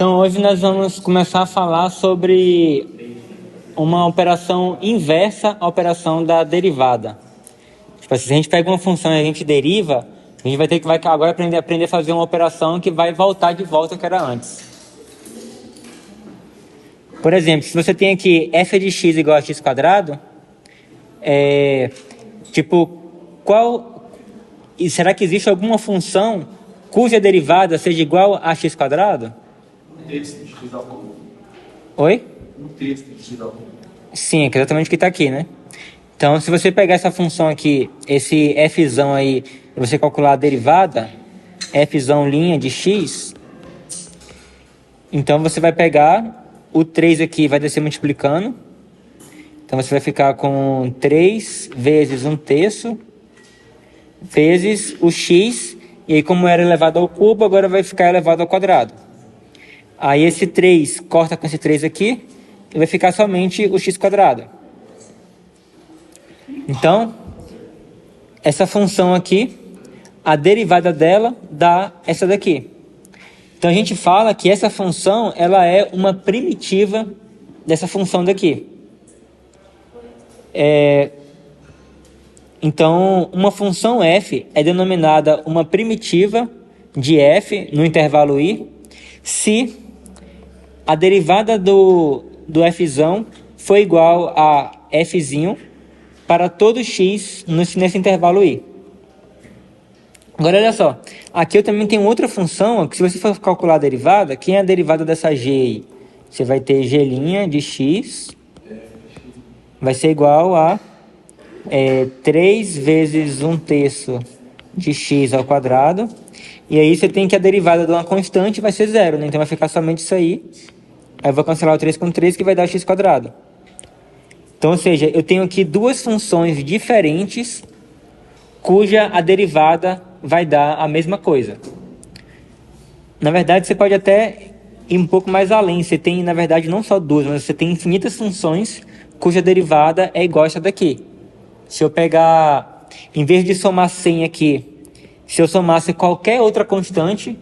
Então hoje nós vamos começar a falar sobre uma operação inversa à operação da derivada. Tipo, se a gente pega uma função e a gente deriva, a gente vai ter que agora aprender a fazer uma operação que vai voltar de volta ao que era antes. Por exemplo, se você tem aqui f de x igual a x quadrado, será que existe alguma função cuja derivada seja igual a x quadrado? Texto de x ao cubo. Oi? Um texto de x ao cubo. Sim, é exatamente o que está aqui, né? Então, se você pegar essa função aqui, esse fzão aí, e você calcular a derivada, fzão linha de x, então você vai pegar o 3 aqui, vai descer multiplicando. Então, você vai ficar com 3 vezes 1/3 vezes o x, e aí como era elevado ao cubo, agora vai ficar elevado ao quadrado. Aí esse 3 corta com esse 3 aqui, e vai ficar somente o x quadrado. Então, essa função aqui, a derivada dela dá essa daqui. Então a gente fala que essa função, ela é uma primitiva dessa função daqui. Então, uma função f é denominada uma primitiva de f no intervalo i, se a derivada do fzão for igual a fzinho para todo x nesse intervalo i. Agora, olha só. Aqui eu também tenho outra função, que se você for calcular a derivada, quem é a derivada dessa g aí? Você vai ter g' de x, vai ser igual a 3 vezes 1/3 de x ao quadrado. E aí você tem que a derivada de uma constante vai ser zero, né? Então vai ficar somente isso aí. Aí eu vou cancelar o 3 com 3, que vai dar x quadrado. Então, ou seja, eu tenho aqui duas funções diferentes, cuja a derivada vai dar a mesma coisa. Na verdade, você pode até ir um pouco mais além. Você tem, na verdade, não só duas, mas você tem infinitas funções cuja derivada é igual a essa daqui. Se eu pegar, em vez de somar 100 aqui, se eu somasse qualquer outra constante,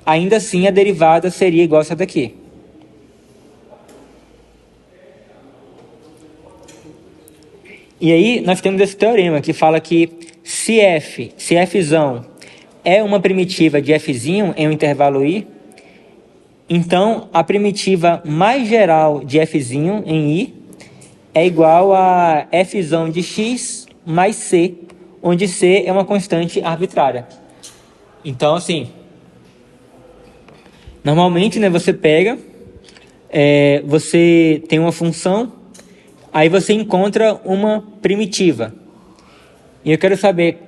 ainda assim a derivada seria igual a essa daqui. E aí nós temos esse teorema que fala que se fzão é uma primitiva de fzinho em um intervalo i, então a primitiva mais geral de fzinho em i é igual a fzão de x mais c, onde c é uma constante arbitrária. Então, assim, normalmente, né, você pega, você tem uma função, aí você encontra uma primitiva. E eu quero saber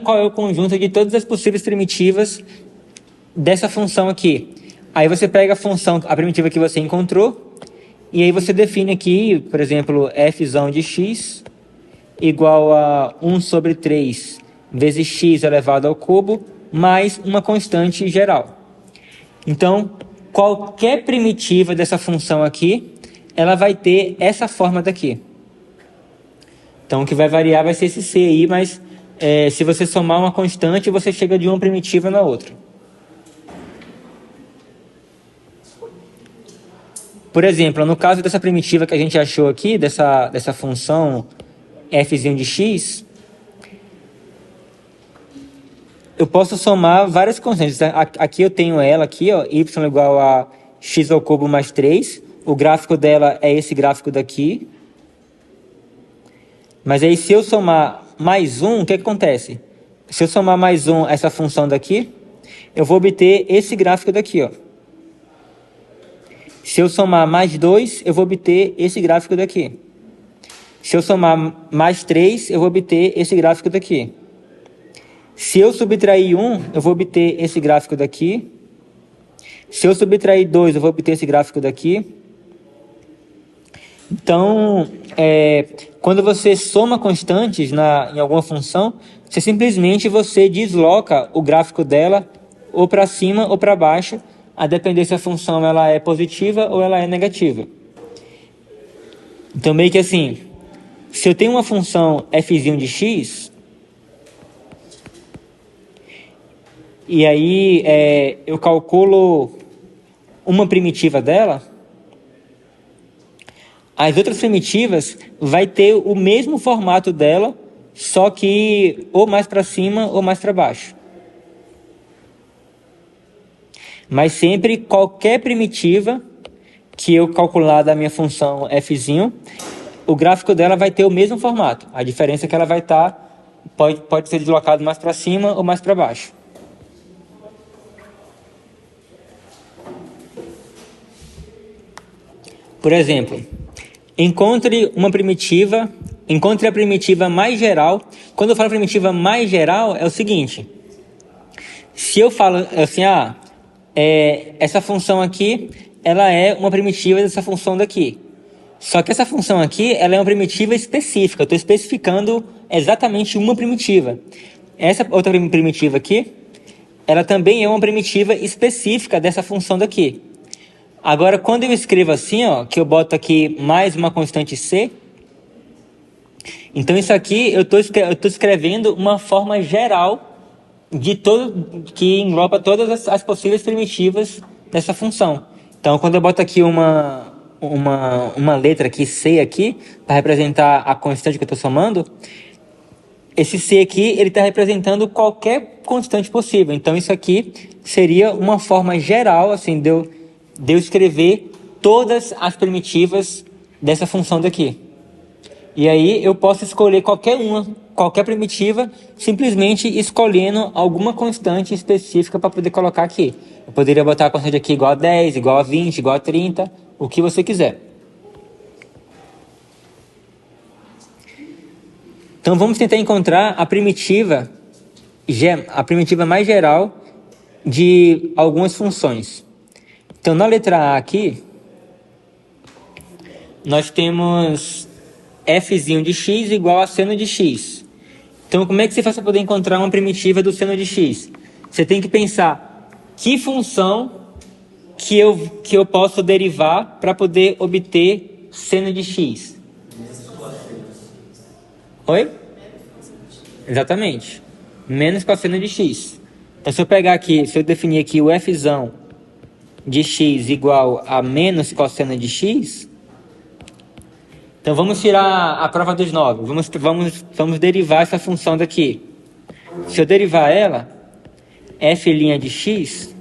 qual é o conjunto de todas as possíveis primitivas dessa função aqui. Aí você pega a primitiva que você encontrou, e aí você define aqui, por exemplo, fzão de x igual a 1/3 vezes x elevado ao cubo, mais uma constante geral. Então, qualquer primitiva dessa função aqui, ela vai ter essa forma daqui. Então, o que vai variar vai ser esse c aí, mas se você somar uma constante, você chega de uma primitiva na outra. Por exemplo, no caso dessa primitiva que a gente achou aqui, dessa função fzinho de x, eu posso somar várias constantes. Aqui eu tenho ela aqui, ó, y igual a x ao cubo mais 3. O gráfico dela é esse gráfico daqui. Mas aí se eu somar mais 1, o que acontece? Se eu somar mais 1 essa função daqui, eu vou obter esse gráfico daqui, ó. Se eu somar mais 2, eu vou obter esse gráfico daqui. Se eu somar mais 3, eu vou obter esse gráfico daqui. Se eu subtrair 1, eu vou obter esse gráfico daqui. Se eu subtrair 2, eu vou obter esse gráfico daqui. Então, quando você soma constantes em alguma função, você simplesmente desloca o gráfico dela ou para cima ou para baixo, a depender se a função ela é positiva ou ela é negativa. Então, meio que assim, se eu tenho uma função fzinho de x, e aí eu calculo uma primitiva dela, as outras primitivas vai ter o mesmo formato dela, só que ou mais para cima ou mais para baixo. Mas sempre qualquer primitiva que eu calcular da minha função f, o gráfico dela vai ter o mesmo formato. A diferença é que ela vai estar, pode ser deslocado mais para cima ou mais para baixo. Por exemplo, encontre a primitiva mais geral. Quando eu falo primitiva mais geral, é o seguinte. Se eu falo assim, essa função aqui, ela é uma primitiva dessa função daqui. Só que essa função aqui, ela é uma primitiva específica. Eu estou especificando exatamente uma primitiva. Essa outra primitiva aqui, ela também é uma primitiva específica dessa função daqui. Agora, quando eu escrevo assim, que eu boto aqui mais uma constante c, então isso aqui eu estou escrevendo uma forma geral que engloba todas as possíveis primitivas dessa função. Então, quando eu boto aqui uma letra aqui, C aqui, para representar a constante que eu estou somando, esse C aqui, ele está representando qualquer constante possível. Então, isso aqui seria uma forma geral, assim, de eu escrever todas as primitivas dessa função daqui. E aí, eu posso escolher qualquer primitiva, simplesmente escolhendo alguma constante específica para poder colocar aqui. Eu poderia botar a constante aqui igual a 10, igual a 20, igual a 30, o que você quiser. Então vamos tentar encontrar a primitiva mais geral de algumas funções. Então na letra A aqui, nós temos f de x igual a seno de x. Então como é que você faz para poder encontrar uma primitiva do seno de x? Você tem que pensar que função que eu posso derivar para poder obter seno de x. Oi? Exatamente. Menos cosseno de x. Então, se eu definir aqui o f de x igual a menos cosseno de x, então vamos tirar a prova dos 9. Vamos derivar essa função daqui. Se eu derivar ela, f' de x,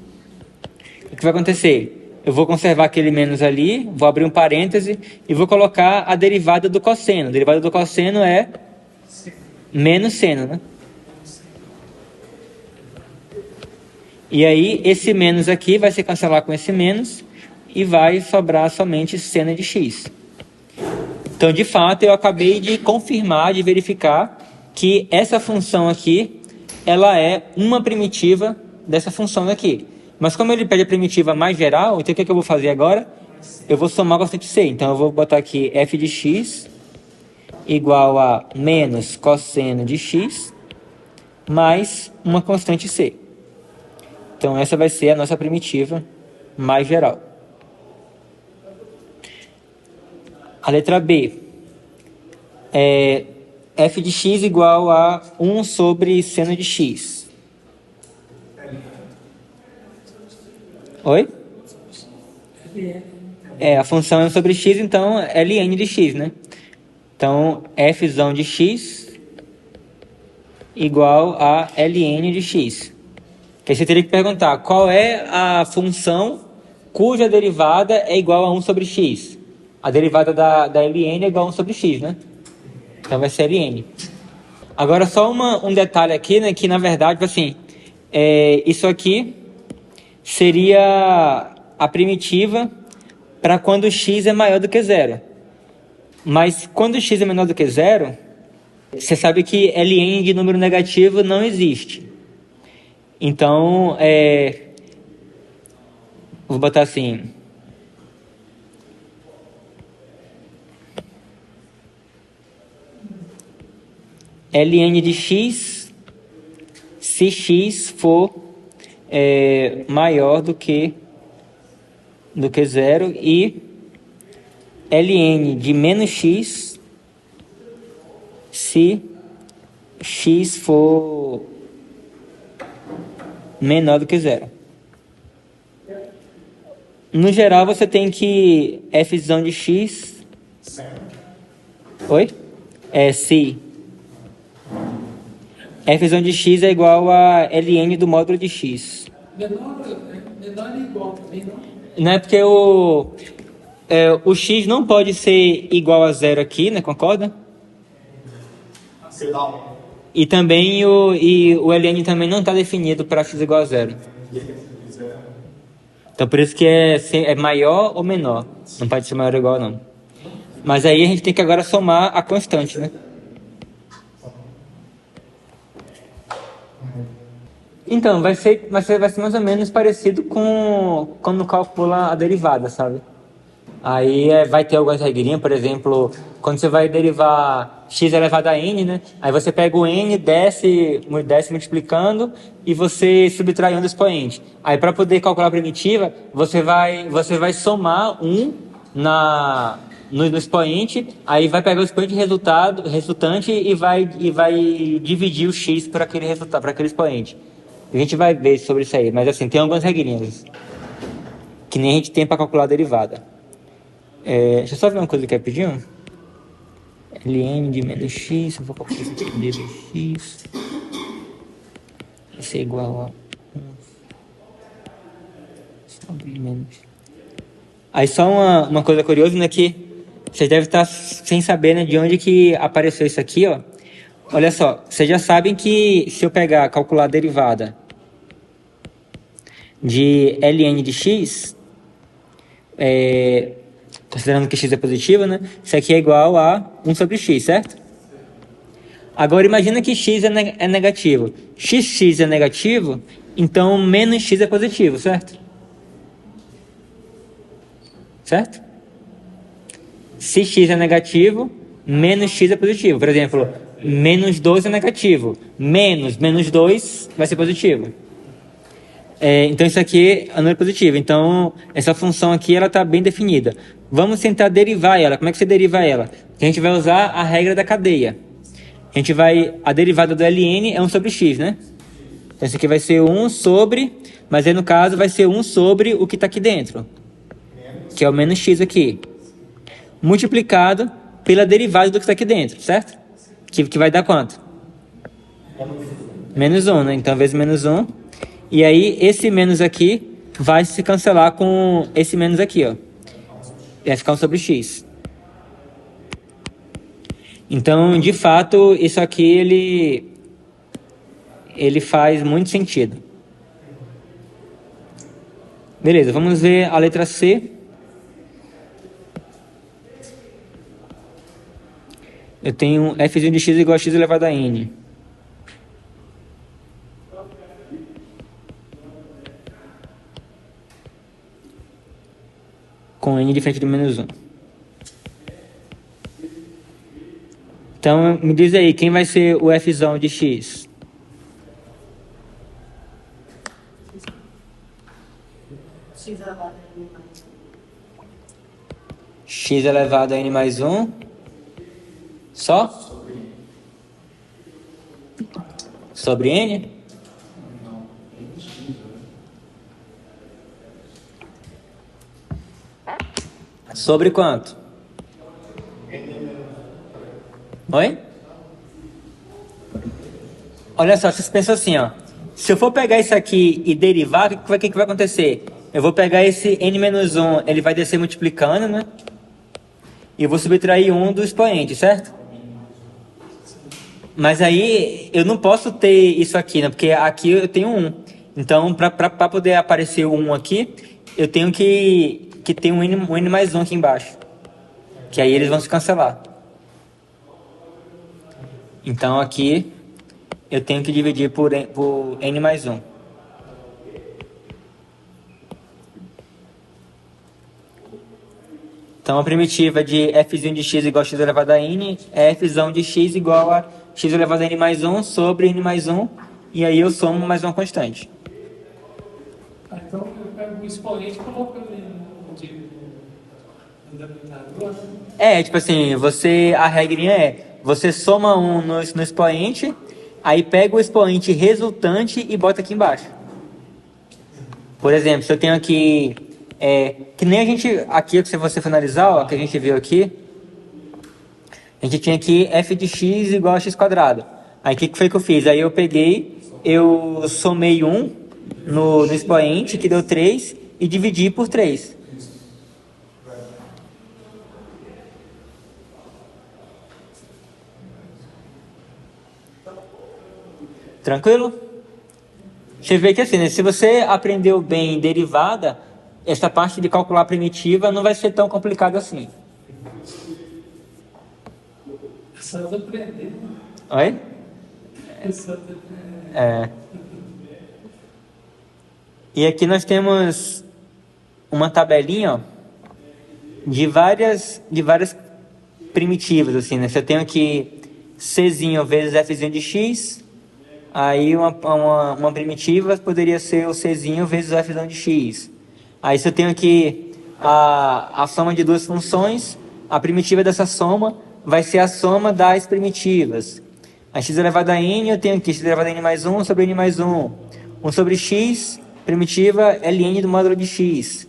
o que vai acontecer? Eu vou conservar aquele menos ali, vou abrir um parêntese e vou colocar a derivada do cosseno. A derivada do cosseno é menos seno, né? E aí, esse menos aqui vai se cancelar com esse menos e vai sobrar somente seno de x. Então, de fato, eu acabei de confirmar, de verificar que essa função aqui, ela é uma primitiva dessa função aqui. Mas como ele pede a primitiva mais geral, então o que eu vou fazer agora? Eu vou somar a constante c. Então, eu vou botar aqui f de x igual a menos cosseno de x mais uma constante c. Então, essa vai ser a nossa primitiva mais geral. A letra B é f de x igual a 1 sobre seno de x. Oi? A função é 1 sobre x, então ln de x, né? Então, f de x igual a ln de x. Que aí você teria que perguntar, qual é a função cuja derivada é igual a 1 sobre x? A derivada da ln é igual a 1 sobre x, né? Então vai ser ln. Agora só um detalhe aqui, né? Que na verdade, assim, isso aqui seria a primitiva para quando x é maior do que zero. Mas quando x é menor do que zero, você sabe que ln de número negativo não existe. Então, vou botar assim. ln de x, se x for maior do que zero, e ln de menos x, se x for menor do que zero. No geral, você tem que f de x... Oi? Se f de x é igual a ln do módulo de x. Menor é igual também, não? Não é porque o x não pode ser igual a zero aqui, né? Concorda? E também o ln também não está definido para x igual a zero. Então por isso que é maior ou menor. Não pode ser maior ou igual não. Mas aí a gente tem que agora somar a constante, né? Então, vai ser mais ou menos parecido com quando calcula a derivada, sabe? Aí vai ter algumas regrinhas, por exemplo, quando você vai derivar x elevado a n, né? Aí você pega o n, desce multiplicando e você subtrai um do expoente. Aí para poder calcular a primitiva, você vai somar um no expoente, aí vai pegar o expoente resultante e vai dividir o x por aquele resultado, para aquele expoente. A gente vai ver sobre isso aí, mas assim, tem algumas regrinhas que nem a gente tem para calcular a derivada. Deixa eu só ver uma coisa aqui rapidinho. ln de menos x, eu vou calcular isso aqui, menos x. Vai ser igual a 1 sobre menos. Aí só uma coisa curiosa, né, que vocês devem estar sem saber, né, de onde que apareceu isso aqui, ó. Olha só, vocês já sabem que se eu calcular a derivada de ln de x, considerando que x é positivo, né? Isso aqui é igual a 1 sobre x, certo? Agora imagina que x é negativo. X é negativo, então menos x é positivo, certo? Certo? Se x é negativo, menos x é positivo. Por exemplo, menos 2 é negativo. Menos 2 vai ser positivo. Então isso aqui não é positivo. Então essa função aqui ela está bem definida. Vamos tentar derivar ela. Como é que você deriva ela? A gente vai usar a regra da cadeia. A derivada do ln é 1 sobre x, né? Então isso aqui vai ser 1 sobre, mas aí no caso vai ser 1 sobre o que está aqui dentro, que é o menos x aqui, multiplicado pela derivada do que está aqui dentro, certo? Que vai dar quanto? Menos 1, né? Então vezes menos 1. E aí, esse menos aqui vai se cancelar com esse menos aqui, ó. Vai ficar 1 sobre x. Então, de fato, isso aqui, ele faz muito sentido. Beleza, vamos ver a letra C. Eu tenho f de x igual a x elevado a n. Com n diferente de menos 1. Então, me diz aí, quem vai ser o f de x? X elevado a n mais 1. Só? Sobre n? Sobre quanto? Oi? Olha só, vocês pensam assim, ó. Se eu for pegar isso aqui e derivar, o que vai acontecer? Eu vou pegar esse n-1, ele vai descer multiplicando, né? E eu vou subtrair 1 do expoente, certo? Mas aí eu não posso ter isso aqui, né? Porque aqui eu tenho 1. Então, para poder aparecer o 1 aqui, eu tenho que ter um n mais 1 aqui embaixo. Que aí eles vão se cancelar. Então aqui eu tenho que dividir por n mais 1. Então a primitiva de f de x igual a x elevado a n é f de x igual a x elevado a n mais 1 sobre n mais 1. E aí eu somo mais uma constante. Então eu pego o expoente e coloco ele no denominador. Tipo assim, a regrinha você soma 1 no expoente, aí pega o expoente resultante e bota aqui embaixo. Por exemplo, se eu tenho aqui Que nem a gente, aqui, se você for analisar, ó, que a gente viu aqui, a gente tinha aqui f de x igual a x quadrado. Aí o que foi que eu fiz? Aí eu somei 1 no expoente, que deu 3, e dividi por 3. Tranquilo? Você vê que assim, né? Se você aprendeu bem derivada, essa parte de calcular primitiva não vai ser tão complicada assim. Precisamos aprender. Oi? Precisamos aprender. E aqui nós temos uma tabelinha, ó, de várias primitivas, assim, né? Se eu tenho aqui Czinho vezes Fzinho de x, aí uma primitiva poderia ser o Czinho vezes o Fzinho de x. Aí se eu tenho aqui a soma de duas funções, a primitiva dessa soma vai ser a soma das primitivas. A x elevado a n, eu tenho aqui x elevado a n mais 1 sobre n mais 1. 1 sobre x, primitiva ln do módulo de x.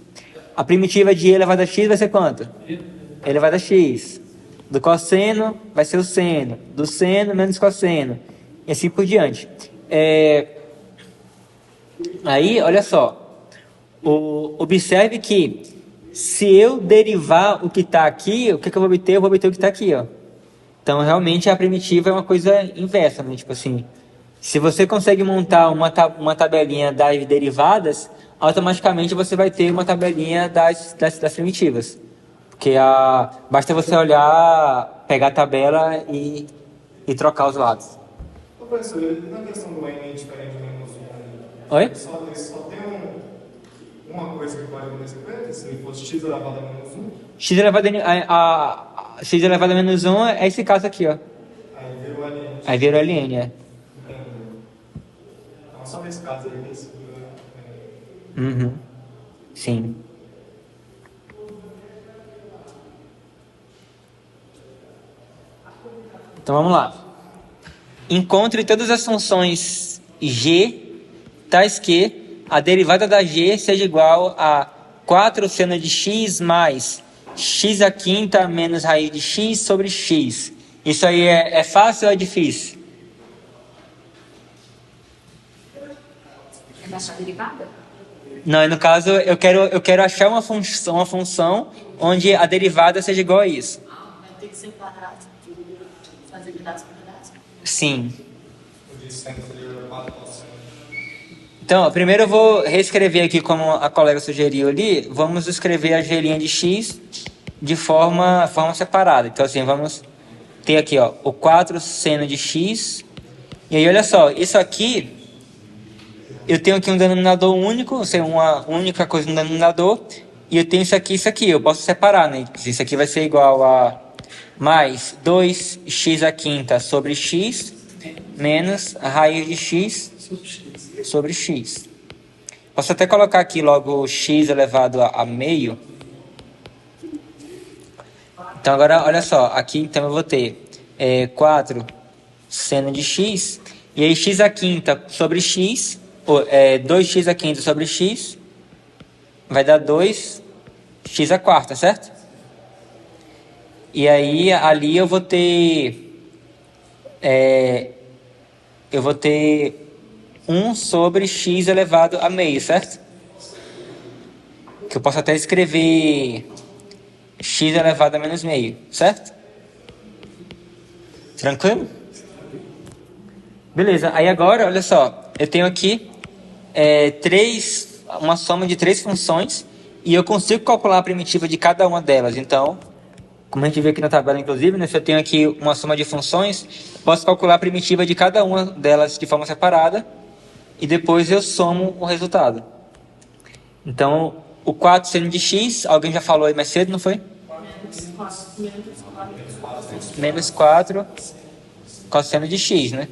A primitiva de e elevado a x vai ser quanto? E elevado a x. Do cosseno vai ser o seno. Do seno menos cosseno. E assim por diante. Aí, olha só. Observe que se eu derivar o que está aqui, o que eu vou obter? Eu vou obter o que está aqui, ó. Então, realmente, a primitiva é uma coisa inversa, né? Tipo assim, se você consegue montar uma tabelinha das derivadas, automaticamente você vai ter uma tabelinha das primitivas. Porque basta você olhar, pegar a tabela e trocar os lados. Ô, professor, na questão do n é diferente de menos 1, Oi? só tem uma coisa que pode acontecer com ele, se ele fosse x elevado a menos 1. X elevado a menos 1 é esse caso aqui, ó. Aí virou ln. Aí virou ln, Entendeu? Então, só nesse caso aí, nesse. Uhum. Sim. Então vamos lá. Encontre todas as funções g tais que a derivada da g seja igual a 4 seno de x mais x à quinta menos raiz de x sobre x. Isso aí é fácil ou é difícil? É achar a derivada? Não, no caso eu quero achar uma função onde a derivada seja igual a isso. Vai ter que separar, fazer pedaço por pedaço. Sim. O de seno seria 4 cosseno. Então, primeiro eu vou reescrever aqui como a colega sugeriu ali. Vamos escrever a g' de x de forma separada. Então, assim, vamos ter aqui, ó, o 4 seno de x. E aí, olha só, isso aqui, eu tenho aqui um denominador único, ou seja, uma única coisa no denominador. E eu tenho isso aqui. Eu posso separar, né? Isso aqui vai ser igual a mais 2x à quinta sobre x menos a raiz de x sobre x. Posso até colocar aqui logo x elevado a meio. Então agora, olha só, aqui então eu vou ter 4 seno de x, e aí x à quinta sobre x, 2x à quinta sobre x, vai dar 2x à quarta, certo? E aí ali eu vou ter 1 sobre x elevado a meio, certo? Que eu posso até escrever x elevado a menos meio, certo? Tranquilo? Beleza, aí agora, olha só, eu tenho aqui uma soma de 3 funções e eu consigo calcular a primitiva de cada uma delas. Então, como a gente vê aqui na tabela, inclusive, né, se eu tenho aqui uma soma de funções, posso calcular a primitiva de cada uma delas de forma separada e depois eu somo o resultado. Então, o 4 seno de x, alguém já falou aí mais cedo, não foi? Menos 4 cosseno de x, né?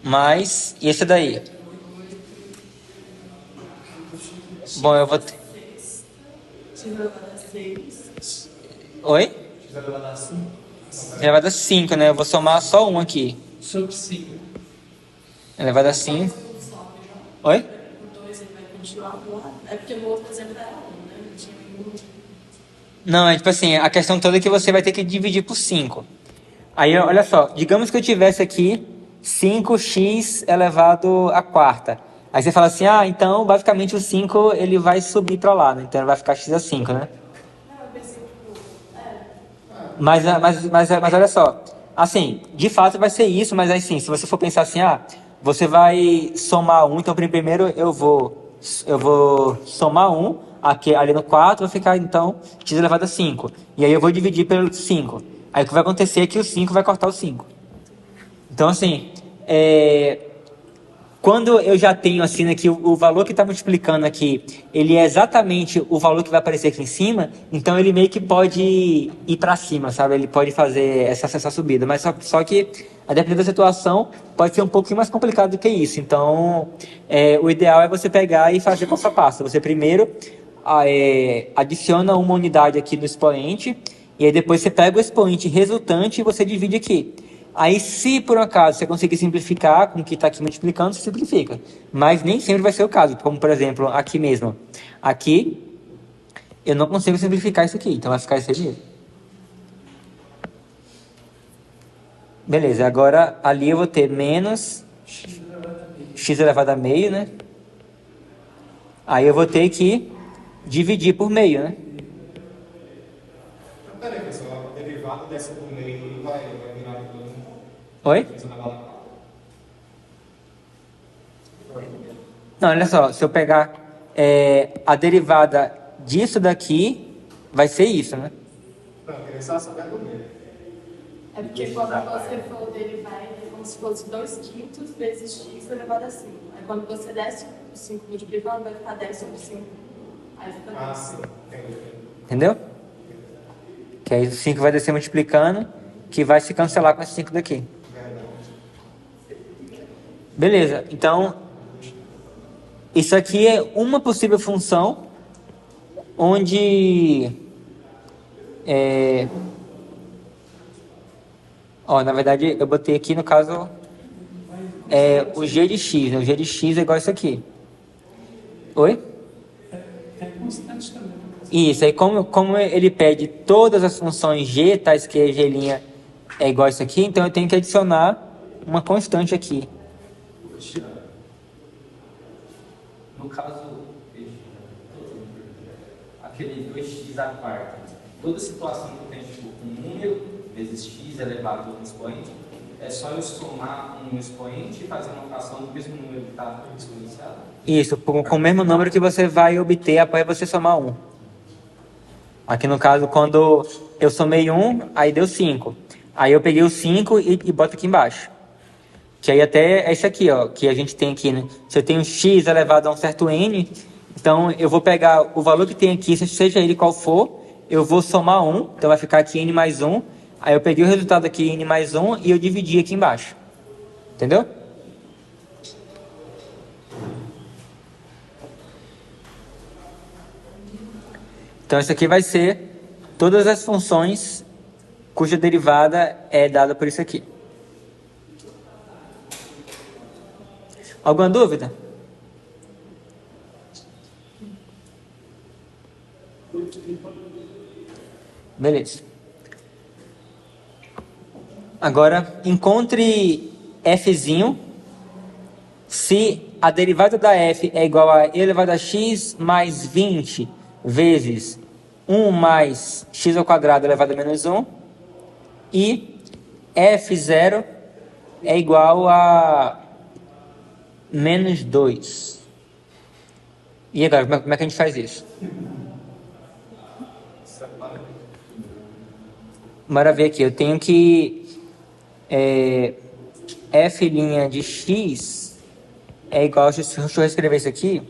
Mais, e esse daí? Bom, eu vou ter... Oi? X elevado a 5. Elevado a 5, né? Eu vou somar só um aqui. Sobre 5. Elevado a 5. Oi? O 2 ele vai continuar lá. É porque o outro exemplo era 1, né? Não tinha nenhum. Não, é tipo assim, a questão toda é que você vai ter que dividir por 5. Aí, olha só, digamos que eu tivesse aqui 5x elevado à quarta. Aí você fala assim, ah, então basicamente o 5 ele vai subir para lá, né? Então ele vai ficar x a 5, né? Não, eu pensei, tipo, Mas olha só, assim, de fato vai ser isso, mas aí sim, se você for pensar assim, ah, você vai somar um, então primeiro eu vou somar um, aqui, ali no 4 vai ficar então x elevado a 5. E aí eu vou dividir pelo 5. Aí o que vai acontecer é que o 5 vai cortar o 5. Então assim, quando eu já tenho assim, né, que o valor que está multiplicando aqui, ele é exatamente o valor que vai aparecer aqui em cima, então ele meio que pode ir para cima, sabe? Ele pode fazer essa subida, mas só que, a depender da situação, pode ser um pouquinho mais complicado do que isso. Então, o ideal é você pegar e fazer passo a passo. Você primeiro adiciona uma unidade aqui no expoente, e aí depois você pega o expoente resultante e você divide aqui. Aí, se por um acaso você conseguir simplificar com o que está aqui multiplicando, você simplifica. Mas nem sempre vai ser o caso. Como, por exemplo, aqui mesmo. Aqui, eu não consigo simplificar isso aqui. Então, vai ficar esse mesmo. Beleza. Agora, ali eu vou ter menos x elevado a meio, né? Aí eu vou ter que dividir por meio, né? Peraí, pessoal, a derivada dessa do meio vai virar então. Oi? Não, olha só, se eu pegar a derivada disso daqui, vai ser isso, né? Não, eu queria só saber do meio. é porque quando você for derivar, é como se fosse 2/5 vezes x elevado a 5. Aí quando você desce o 5 multiplicando, vai ficar 10 sobre 5. Aí fica 10. Ah, sim, entendi. Entendeu? Que aí o 5 vai descer multiplicando, que vai se cancelar com esse 5 daqui. Beleza, então, isso aqui é uma possível função onde... na verdade, eu botei aqui, no caso, o g de x, né? O g de x é igual a isso aqui. Oi? É constante também. Isso, aí como ele pede todas as funções g, tais que g' é igual a isso aqui, então eu tenho que adicionar uma constante aqui. No caso, aquele 2x à quarta, toda situação que tem tipo, um número vezes x elevado a um expoente, é só eu somar um expoente e fazer uma fração do mesmo número que está exponenciado? Isso, com o mesmo número que você vai obter após você somar 1. Aqui no caso, quando eu somei 1, aí deu 5. Aí eu peguei o 5 e boto aqui embaixo. Que aí até é isso aqui, ó, que a gente tem aqui, né? Se eu tenho x elevado a um certo n, então eu vou pegar o valor que tem aqui, seja ele qual for, eu vou somar 1, então vai ficar aqui n mais 1. Aí eu peguei o resultado aqui, n mais 1, e eu dividi aqui embaixo. Entendeu? Então isso aqui vai ser todas as funções cuja derivada é dada por isso aqui. Alguma dúvida? Beleza. Agora, encontre fzinho se a derivada da f é igual a e elevado a x mais 20 vezes 1 mais x ao quadrado elevado a menos 1 e f0 é igual a menos 2. E agora, como é que a gente faz isso? Bora ver aqui, eu tenho que f' de x é igual, deixa eu reescrever isso aqui,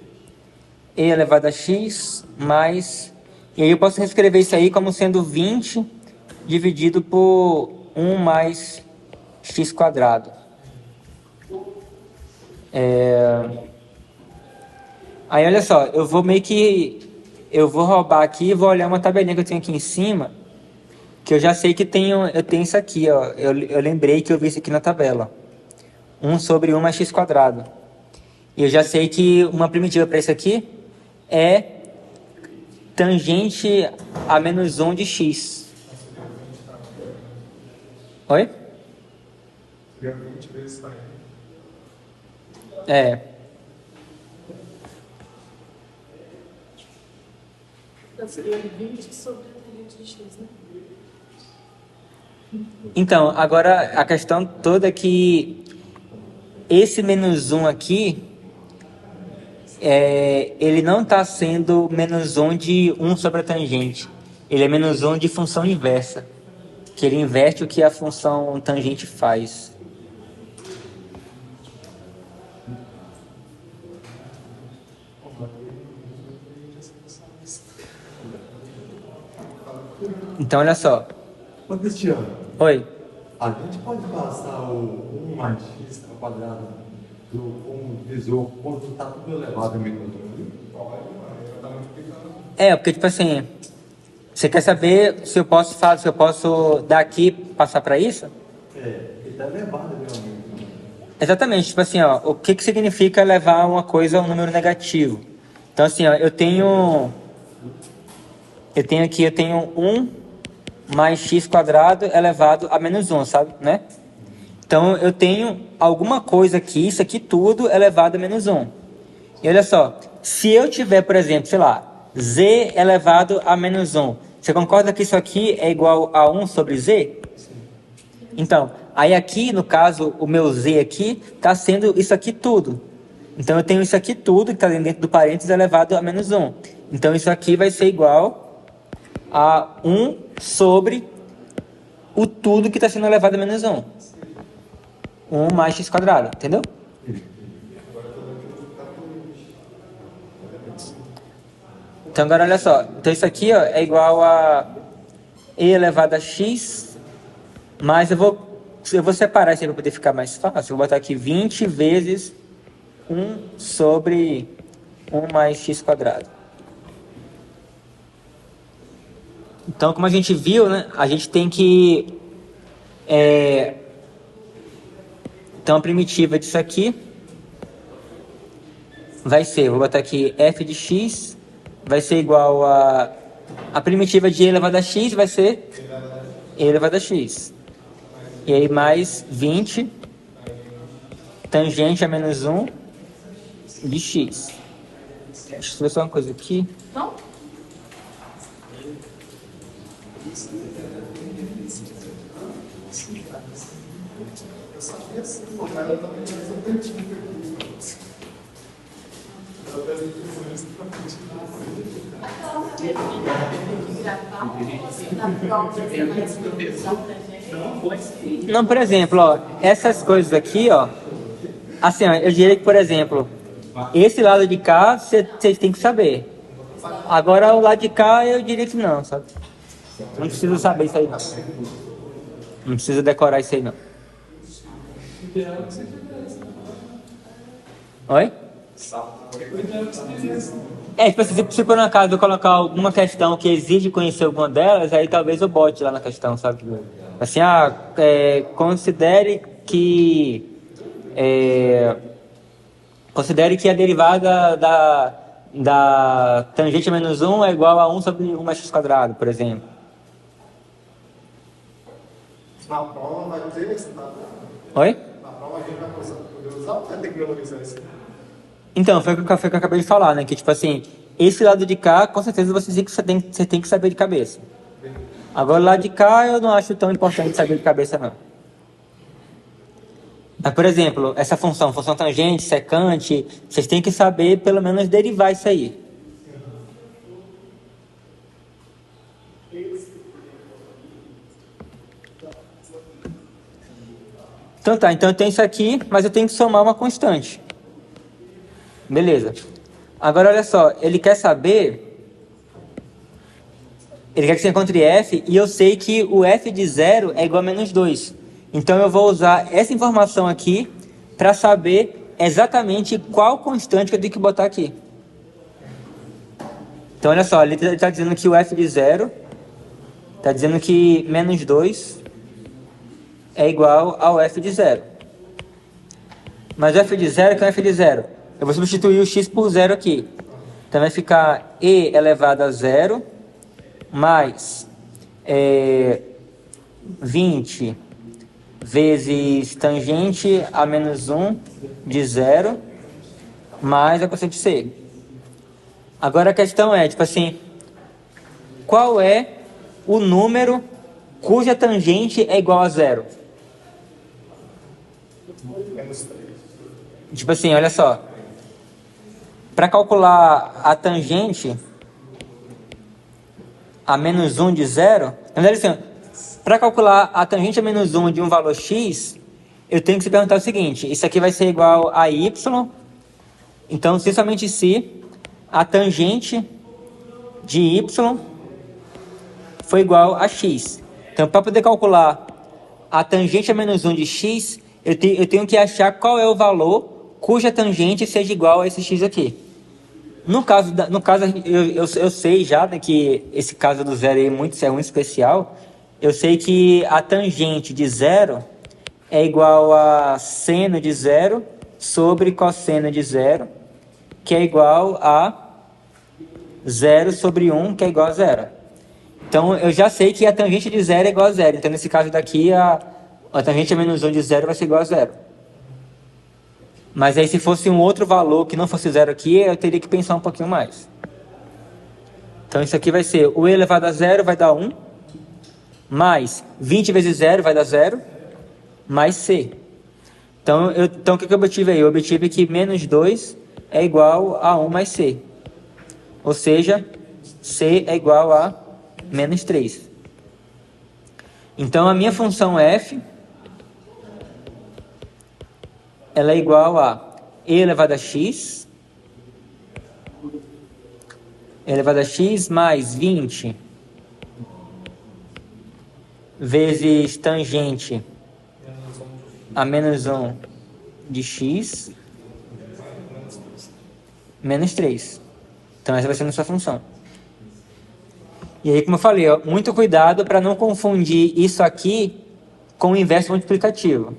e elevado a x mais, e aí eu posso reescrever isso aí como sendo 20 dividido por 1 mais x quadrado. Aí olha só, eu vou roubar aqui e vou olhar uma tabelinha que eu tenho aqui em cima, que eu já sei que eu tenho isso aqui, ó. Eu lembrei que eu vi isso aqui na tabela. 1 sobre 1 mais x quadrado. E eu já sei que uma primitiva para isso aqui é tangente a menos 1 de x. Oi? Seria 20 vezes time. É. Então seria 20 sobre a tangente de x, né? Então, agora a questão toda é que esse menos 1 aqui, ele não está sendo menos 1 de 1 sobre a tangente. Ele é menos 1 de função inversa. Que ele inverte o que a função tangente faz. Então, olha só. Ô, Cristiano, Oi. a gente pode passar o 1 mais x ao quadrado como divisor quando está tudo elevado a menos 1? Porque tipo assim, você quer saber se eu posso daqui passar para isso? Ele está elevado realmente. Exatamente, tipo assim, ó, o que significa levar uma coisa a um número negativo? Então assim, ó, eu tenho 1 mais x quadrado elevado a menos 1, sabe, né? Então eu tenho alguma coisa aqui, isso aqui tudo elevado a menos 1. E olha só, se eu tiver, por exemplo, sei lá, z elevado a menos 1, você concorda que isso aqui é igual a 1 sobre z? Sim. Então, aí aqui, no caso, o meu z aqui está sendo isso aqui tudo. Então eu tenho isso aqui tudo, que está dentro do parênteses, elevado a menos 1. Então isso aqui vai ser igual a 1 sobre o tudo que está sendo elevado a menos 1. 1 mais x quadrado, entendeu? Então agora olha só, então isso aqui ó, é igual a e elevado a x, mas eu vou separar isso aí para poder ficar mais fácil. Eu vou botar aqui 20 vezes 1 sobre 1 mais x quadrado. Então, como a gente viu, né, a gente tem que... Então, a primitiva disso aqui vai ser, vou botar aqui f de x, vai ser igual a primitiva de e elevado a x vai ser e elevado a x. E aí mais 20 tangente a menos 1 de x. Deixa eu ver só uma coisa aqui. Não? Não, por exemplo, ó, essas coisas aqui, ó, assim, ó, eu diria que, por exemplo, esse lado de cá, vocês têm que saber. Agora, o lado de cá, eu diria que não, sabe? Não precisa saber isso aí, não. Não precisa decorar isso aí, não. Oi? Tipo assim, se por um acaso eu colocar alguma questão que exige conhecer alguma delas, aí talvez eu bote lá na questão, sabe? Assim, considere que a derivada da tangente a menos 1 é igual a 1 sobre 1 mais x quadrado, por exemplo. Na prova vai ter esse dado. Oi? Na prova a gente vai poder usar ou vai ter que memorizar isso? Então, foi o que eu acabei de falar, né? Que, tipo assim, esse lado de cá, com certeza você tem que saber de cabeça. Agora, o lado de cá, eu não acho tão importante saber de cabeça, não. Mas, por exemplo, essa função tangente, secante, vocês têm que saber, pelo menos, derivar isso aí. Então tá, então eu tenho isso aqui, mas eu tenho que somar uma constante. Beleza. Agora olha só, ele quer que você encontre f, e eu sei que o f de 0 é igual a menos 2. Então eu vou usar essa informação aqui para saber exatamente qual constante que eu tenho que botar aqui. Então olha só, ele está dizendo que o f de 0 está dizendo que menos 2 é igual ao f de 0. Mas o f de 0, que é o f de 0? eu vou substituir o x por zero aqui. Então vai ficar e elevado a zero mais 20 vezes tangente a menos 1 de zero mais a constante c. Agora a questão é, tipo assim, qual é o número cuja tangente é igual a zero? Menos 3. Tipo assim, olha só. Para calcular a tangente a menos 1 de zero, na verdade assim, para calcular a tangente a menos 1 de um valor x, eu tenho que se perguntar o seguinte, isso aqui vai ser igual a y, então se somente se a tangente de y foi igual a x. Então, para poder calcular a tangente a menos 1 de x, eu tenho que achar qual é o valor cuja tangente seja igual a esse x aqui. No caso eu sei já, né, que esse caso do zero é muito especial. Eu sei que a tangente de zero é igual a seno de zero sobre cosseno de zero, que é igual a 0 sobre 1, que é igual a zero. Então, eu já sei que a tangente de zero é igual a zero. Então, nesse caso daqui, a tangente a menos 1 de zero vai ser igual a zero. Mas aí, se fosse um outro valor que não fosse zero aqui, eu teria que pensar um pouquinho mais. Então, isso aqui vai ser o e elevado a zero vai dar 1, mais 20 vezes zero vai dar zero, mais c. Então, o que eu obtive aí? Eu obtive que menos 2 é igual a 1 mais c. Ou seja, c é igual a menos 3. Então, a minha função f, ela é igual a e elevado a x, elevado a x mais 20 vezes tangente a menos 1 de x menos 3. Então essa vai ser a nossa função. E aí, como eu falei, ó, muito cuidado para não confundir isso aqui com o inverso multiplicativo.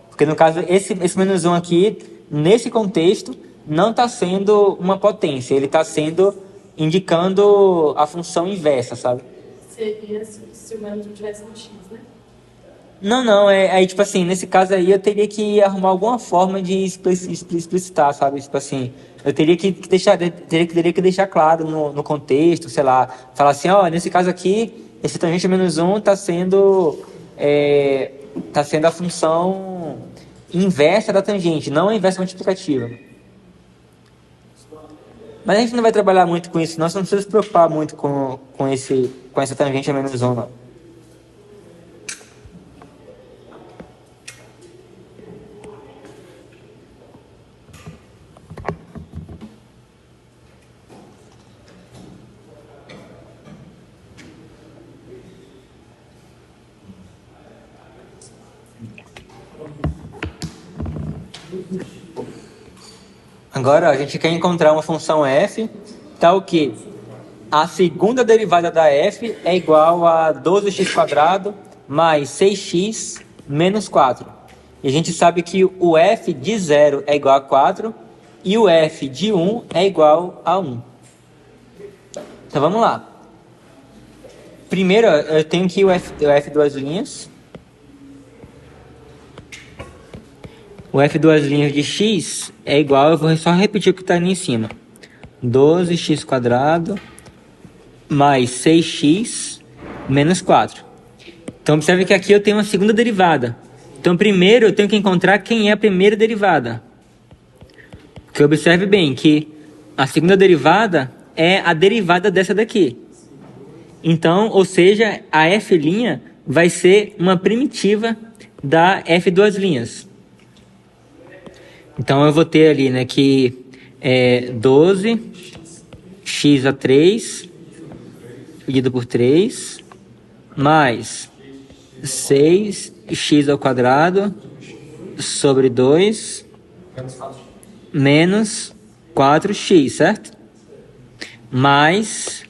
Porque no caso, esse menos 1 aqui, nesse contexto, não está sendo uma potência. Ele está sendo indicando a função inversa, sabe? Seria se o menos 1 tivesse um x, né? Não, aí tipo assim, nesse caso aí eu teria que arrumar alguma forma de explicitar, sabe? Tipo assim, eu teria que deixar claro no contexto, sei lá, falar assim, ó, nesse caso aqui, esse tangente menos 1 está sendo a função inversa da tangente, não a inversa multiplicativa. Mas a gente não vai trabalhar muito com isso, não, você não precisa se preocupar muito com essa tangente a menos 1, não. Agora, a gente quer encontrar uma função f, tal que a segunda derivada da f é igual a 12x² mais 6x menos 4. E a gente sabe que o f de 0 é igual a 4 e o f de 1 é igual a 1. Então, vamos lá. Primeiro, eu tenho aqui o f duas linhas. O f duas linhas de x é igual, eu vou só repetir o que está ali em cima. 12x² mais 6x menos 4. Então, observe que aqui eu tenho uma segunda derivada. Então, primeiro eu tenho que encontrar quem é a primeira derivada. Porque observe bem que a segunda derivada é a derivada dessa daqui. Então, ou seja, a f' vai ser uma primitiva da f duas linhas. Então, eu vou ter ali, né, que é 12x a 3 dividido por 3 mais 6x² sobre 2 menos 4x, certo? Mais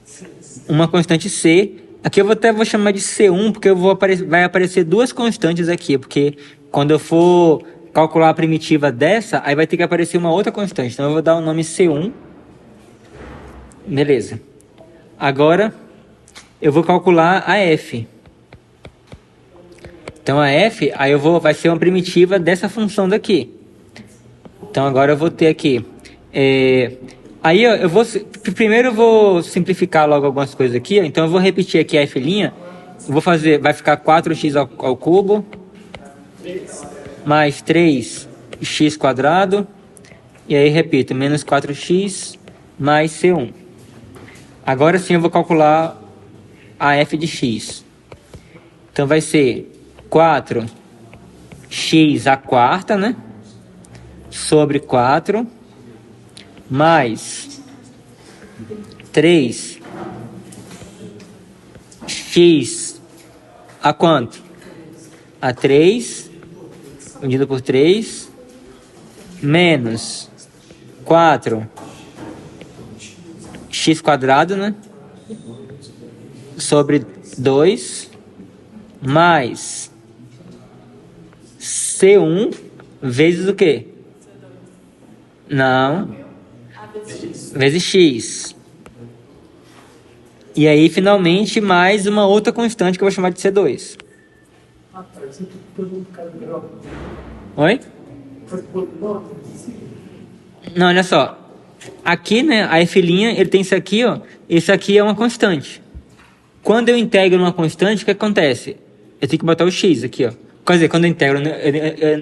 uma constante c. Aqui eu até vou chamar de C1, porque vai aparecer duas constantes aqui, porque quando eu for calcular a primitiva dessa, aí vai ter que aparecer uma outra constante. Então eu vou dar o nome C1. Beleza. Agora eu vou calcular a f. Então a f, aí vai ser uma primitiva dessa função daqui. Então agora eu vou ter aqui. Aí primeiro eu vou simplificar logo algumas coisas aqui. Ó. Então eu vou repetir aqui a f'. Vai ficar 4x ao cubo mais 3x quadrado. E aí repito, menos 4x mais C1. Agora sim eu vou calcular a f de x. Então vai ser 4x à quarta, né? Sobre 4 mais 3x a quanto? A 3 dividido por 3 menos 4x quadrado, né? Sobre 2 mais C1 vezes o quê? Não. Vezes x. E aí, finalmente, mais uma outra constante que eu vou chamar de C2. Oi? Não, olha só. Aqui, né, a f', ele tem isso aqui, ó. Isso aqui é uma constante. Quando eu integro uma constante, o que acontece? Eu tenho que botar o x aqui, ó. Quer dizer, quando eu integro,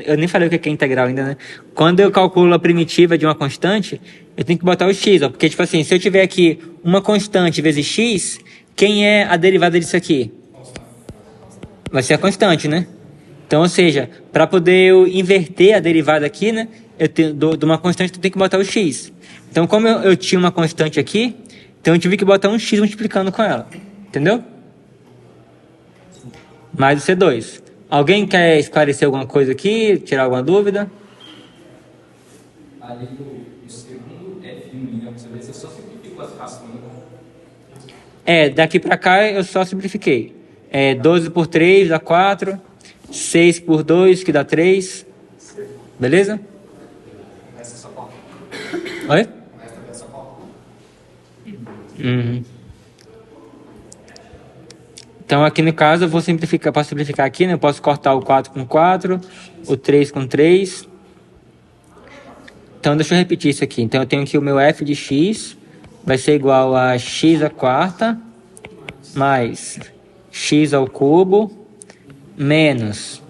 eu nem falei o que é integral ainda, né? Quando eu calculo a primitiva de uma constante, eu tenho que botar o x, ó. Porque, tipo assim, se eu tiver aqui uma constante vezes x, quem é a derivada disso aqui? Vai ser a constante, né? Então, ou seja, para poder eu inverter a derivada aqui, né? De uma constante, eu tenho que botar o x. Então, como eu tinha uma constante aqui, então eu tive que botar um x multiplicando com ela. Entendeu? Mais o C2. Alguém quer esclarecer alguma coisa aqui? Tirar alguma dúvida? Ali do segundo F1, você só simplificou as frações. Daqui para cá eu só simplifiquei. 12 por 3 dá 4. 6 por 2 que dá 3. Beleza? Essa é só qual? Oi? Essa também é só qual? Uhum. Então aqui no caso eu vou simplificar, posso simplificar aqui, né? Eu posso cortar o 4 com 4, o 3 com 3. Então deixa eu repetir isso aqui. Então eu tenho aqui o meu f de x vai ser igual a x à quarta mais x ao cubo menos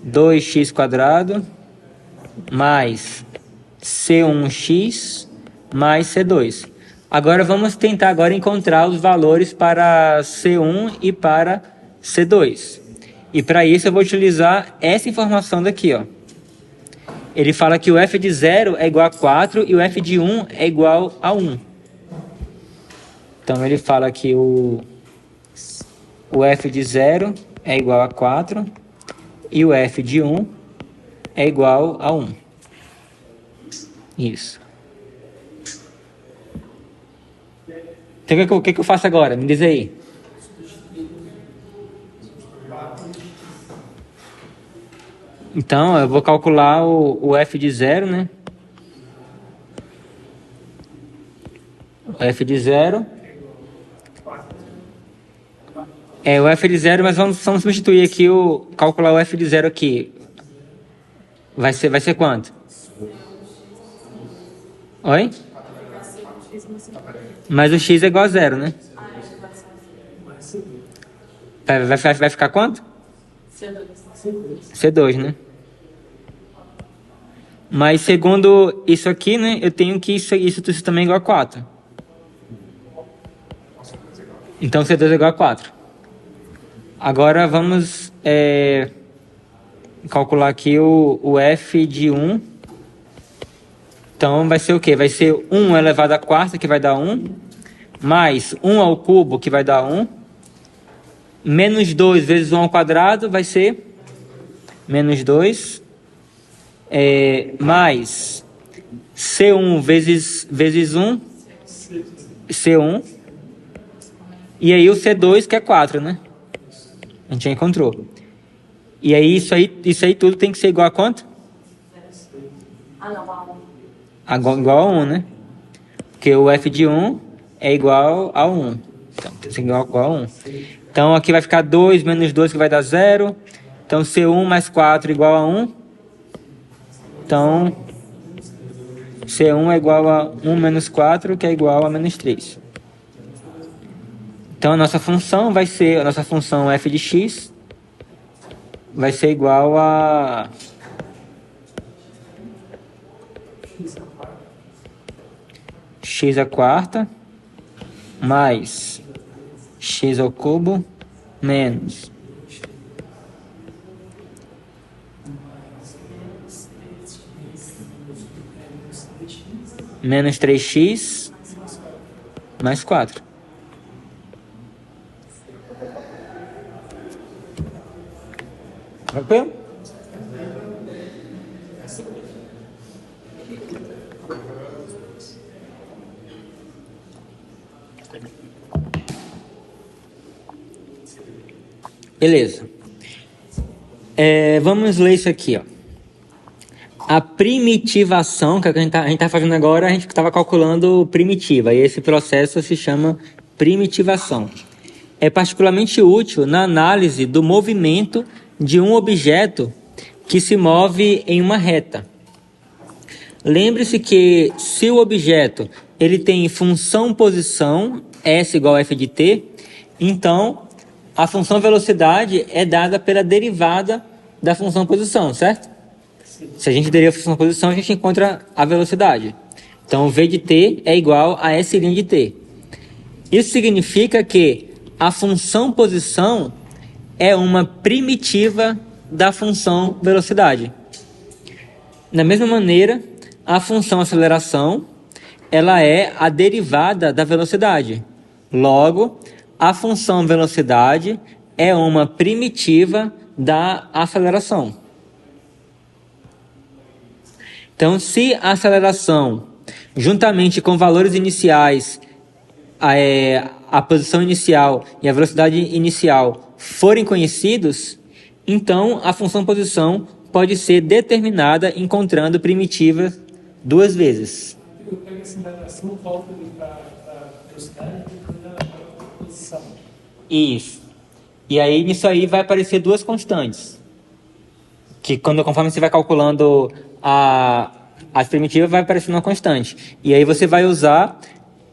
2x quadrado mais C1x mais C2. Agora vamos tentar encontrar os valores para C1 e para C2. E para isso eu vou utilizar essa informação daqui, ó. Ele fala que o f de 0 é igual a 4 e o f de 1 é igual a 1. Então ele fala que o f de 0 é igual a 4 e o f de 1 é igual a 1. Isso. Então o que eu faço agora? Me diz aí. Então eu vou calcular o f de 0, né? O f de 0. O f de 0, mas vamos substituir aqui calcular o f de 0 aqui. Vai ser quanto? Oi? Mas o x é igual a 0, né? Vai ficar quanto? C2, né? Mas segundo isso aqui, né? Eu tenho que isso também é igual a 4. Então C2 é igual a 4. Agora vamos calcular aqui o f de 1. Então vai ser o quê? Vai ser 1 elevado à quarta, que vai dar 1, mais 1 ao cubo, que vai dar 1, menos 2 vezes 1 ao quadrado vai ser menos 2, mais C1 vezes 1, C1, e aí o C2 que é 4, né? A gente já encontrou. E aí isso aí tudo tem que ser igual a quanto? Ah, não, A1. Igual a 1, né? Porque o f de 1 é igual a 1. Então, tem que ser igual a 1. Então, aqui vai ficar 2 menos 2, que vai dar 0. Então, C1 mais 4 igual a 1. Então, C1 é igual a 1 menos 4, que é igual a menos 3. Então, a nossa função vai ser, a nossa função f de x vai ser igual a x à quarta mais x ao cubo menos menos 3x mais 4. Tranquilo? Beleza. Vamos ler isso aqui, ó. A primitivação, que a gente tá fazendo agora, a gente estava calculando primitiva, e esse processo se chama primitivação. É particularmente útil na análise do movimento de um objeto que se move em uma reta. Lembre-se que se o objeto ele tem função posição, S igual a f de t, então a função velocidade é dada pela derivada da função posição, certo? Se a gente deriva a função posição, a gente encontra a velocidade. Então, v de t é igual a s' de t. Isso significa que a função posição é uma primitiva da função velocidade. Da mesma maneira, a função aceleração, ela é a derivada da velocidade. Logo, a função velocidade é uma primitiva da aceleração. Então, se a aceleração, juntamente com valores iniciais, a posição inicial e a velocidade inicial forem conhecidos, então a função posição pode ser determinada encontrando primitivas duas vezes. Eu pego essa integração, volto para a velocidade e para a posição. Isso. E aí, nisso aí, vai aparecer duas constantes. Que conforme você vai calculando as primitivas, vai aparecendo uma constante. E aí você vai usar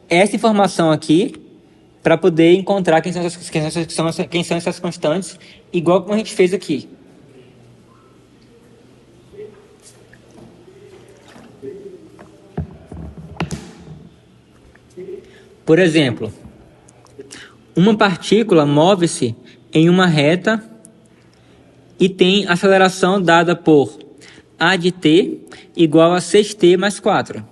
essa informação aqui para poder encontrar quem são essas constantes, igual como a gente fez aqui. Por exemplo, uma partícula move-se em uma reta e tem aceleração dada por a de t igual a 6t mais 4.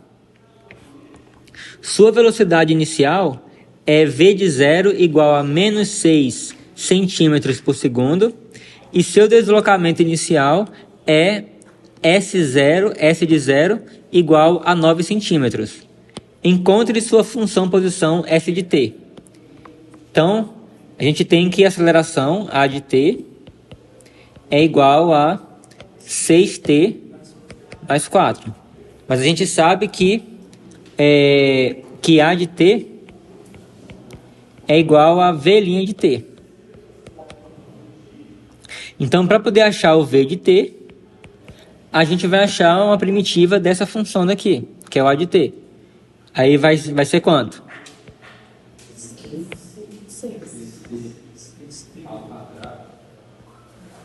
Sua velocidade inicial é v de 0 igual a menos 6 centímetros por segundo e seu deslocamento inicial é s de 0 igual a 9 centímetros. Encontre sua função posição f de t. Então, a gente tem que a aceleração, a de t, é igual a 6t mais 4. Mas a gente sabe que a de t é igual a v' de t. Então, para poder achar o v de t, a gente vai achar uma primitiva dessa função daqui, que é o a de t. Aí vai ser quanto?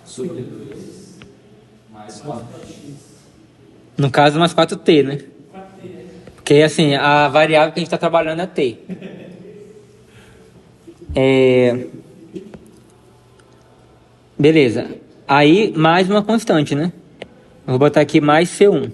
Sobre 2 mais 4x. No caso, mais 4t, né? Porque, assim, a variável que a gente está trabalhando é t. Beleza. Aí, mais uma constante, né? Eu vou botar aqui mais C1.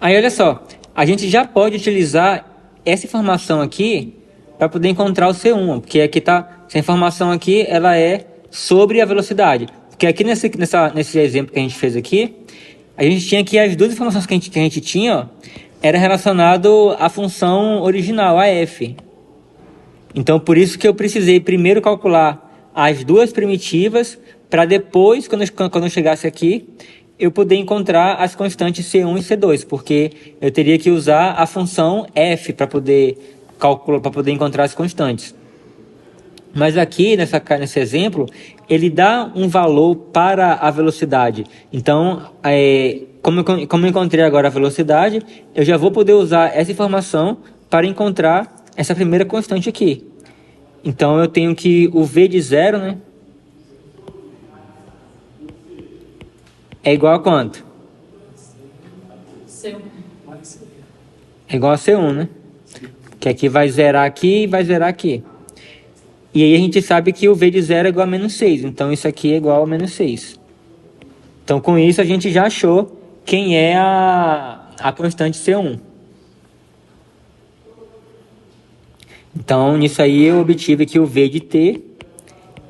Aí, olha só. A gente já pode utilizar essa informação aqui para poder encontrar o C1. Porque aqui tá... Essa informação aqui, ela é sobre a velocidade. Porque aqui nesse exemplo que a gente fez aqui, a gente tinha que as duas informações que a gente tinha, ó, era relacionado à função original, a f. Então, por isso que eu precisei primeiro calcular as duas primitivas, para depois, quando eu chegasse aqui, eu poder encontrar as constantes C1 e C2, porque eu teria que usar a função f para poder calcular, para poder encontrar as constantes. Mas aqui, nesse exemplo, ele dá um valor para a velocidade. Então, como eu encontrei agora a velocidade, eu já vou poder usar essa informação para encontrar essa primeira constante aqui. Então, eu tenho que o v de 0, né, é igual a quanto? Seu. É igual a C1, né? Que aqui vai zerar aqui e vai zerar aqui. E aí a gente sabe que o v de 0 é igual a menos 6. Então isso aqui é igual a menos 6. Então com isso a gente já achou quem é a constante C1. Então nisso aí eu obtive que o v de t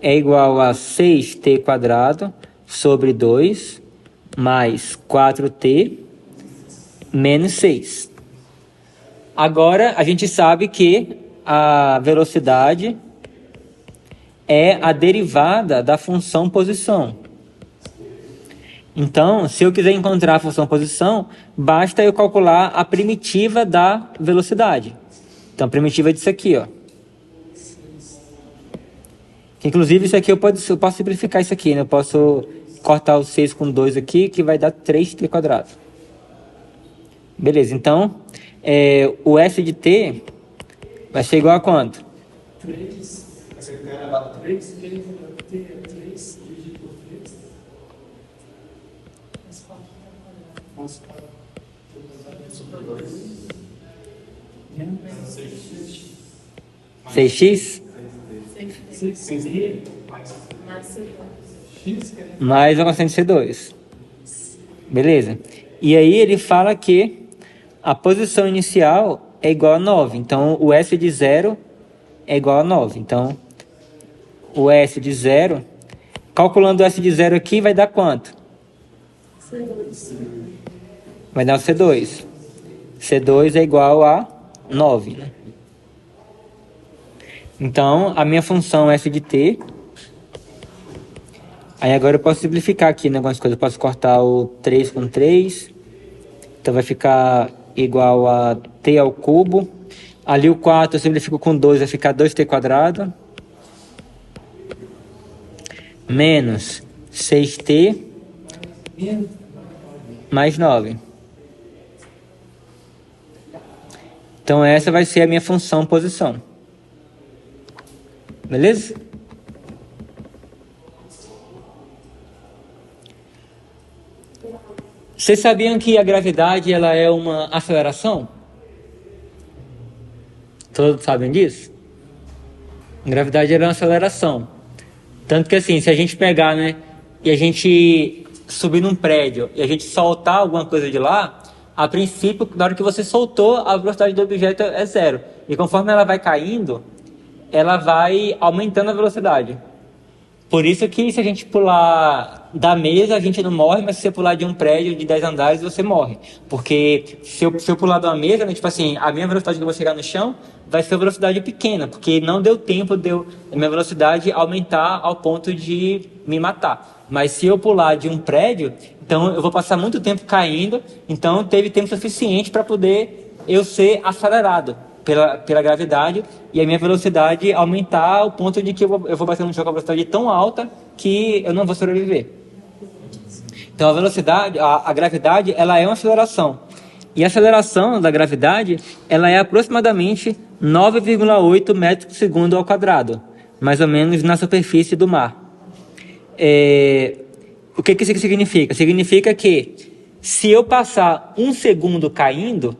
é igual a 6t² sobre 2 mais 4t menos 6. Agora a gente sabe que a velocidade é a derivada da função posição. Então, se eu quiser encontrar a função posição, basta eu calcular a primitiva da velocidade. Então, a primitiva é disso aqui, ó. Inclusive, isso aqui eu posso simplificar isso aqui, né? Eu posso cortar o 6 com 2 aqui, que vai dar 3t². Beleza, então, o S de t vai ser igual a quanto? 3 dividido por 3. Mais 4. 6x 6 mais a constante C2. Beleza. E aí ele fala que a posição inicial é igual a 9. Então, o S de 0 é igual a 9. Então, o S de 0, calculando o S de 0 aqui, vai dar quanto? Vai dar o C2. C2 é igual a 9, né? Então, a minha função S de t... Aí agora eu posso simplificar aqui, né, algumas coisas. Eu posso cortar o 3 com 3. Então vai ficar igual a t ao cubo. Ali o 4 eu simplifico com 2, vai ficar 2t². Menos 6t mais 9. Então essa vai ser a minha função posição. Beleza? Vocês sabiam que a gravidade ela é uma aceleração? Todos sabem disso? A gravidade ela é uma aceleração. Tanto que assim, se a gente pegar, né, e a gente subir num prédio e a gente soltar alguma coisa de lá, a princípio, na hora que você soltou, a velocidade do objeto é 0. E conforme ela vai caindo, ela vai aumentando a velocidade. Por isso que se a gente pular da mesa, a gente não morre, mas se você pular de um prédio de 10 andares, você morre. Porque se eu pular de uma mesa, né, tipo assim, a minha velocidade que eu vou chegar no chão vai ser uma velocidade pequena, porque não deu tempo de a minha velocidade aumentar ao ponto de me matar. Mas se eu pular de um prédio, então eu vou passar muito tempo caindo, então teve tempo suficiente para poder eu ser acelerado pela gravidade e a minha velocidade aumentar ao ponto de que eu vou bater no chão com a velocidade tão alta que eu não vou sobreviver. Então a velocidade, a gravidade, ela é uma aceleração. E a aceleração da gravidade, ela é aproximadamente 9,8 metros por segundo ao quadrado, mais ou menos na superfície do mar. O que isso significa? Significa que se eu passar um segundo caindo,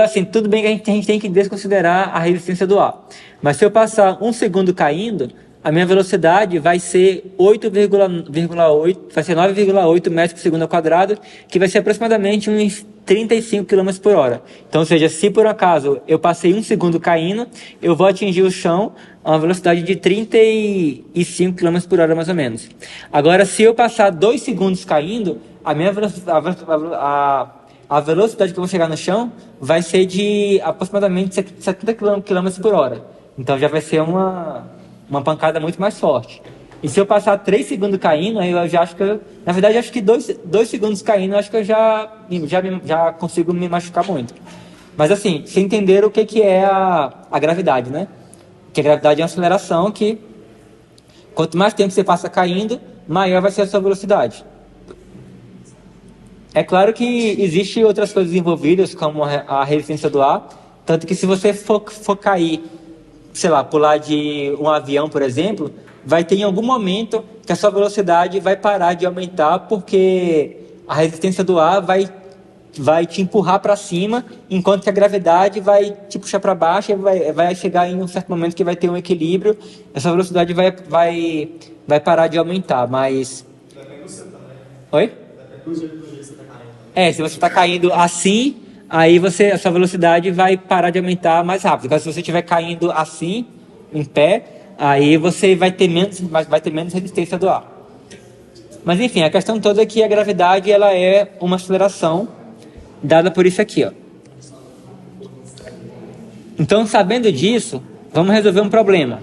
assim, tudo bem que a gente tem que desconsiderar a resistência do ar. Mas se eu passar um segundo caindo, a minha velocidade vai ser 9,8 metros por segundo ao quadrado, que vai ser aproximadamente uns 35 km por hora. Então, ou seja, se por acaso eu passei um segundo caindo, eu vou atingir o chão a uma velocidade de 35 km por hora, mais ou menos. Agora, se eu passar 2 segundos caindo, a minha a velocidade que eu vou chegar no chão vai ser de aproximadamente 70 km por hora. Então já vai ser uma pancada muito mais forte. E se eu passar 3 segundos caindo, aí eu já acho que na verdade, acho que 2 segundos caindo, acho que eu já consigo me machucar muito. Mas assim, vocês entenderam o que é a gravidade, né? Que a gravidade é uma aceleração que, quanto mais tempo você passa caindo, maior vai ser a sua velocidade. É claro que existem outras coisas envolvidas, como a resistência do ar, tanto que se você for cair, sei lá, pular de um avião, por exemplo, vai ter em algum momento que a sua velocidade vai parar de aumentar, porque a resistência do ar vai te empurrar para cima, enquanto que a gravidade vai te puxar para baixo, e vai chegar em um certo momento que vai ter um equilíbrio, essa velocidade vai parar de aumentar, mas... Depende do você também. Oi? Depende do jeito que você está caindo. Se você está caindo assim, aí a sua velocidade vai parar de aumentar mais rápido. Agora, se você estiver caindo assim, em pé, aí você vai ter menos resistência do ar. Mas enfim, a questão toda é que a gravidade ela é uma aceleração dada por isso aqui, ó. Então, sabendo disso, vamos resolver um problema.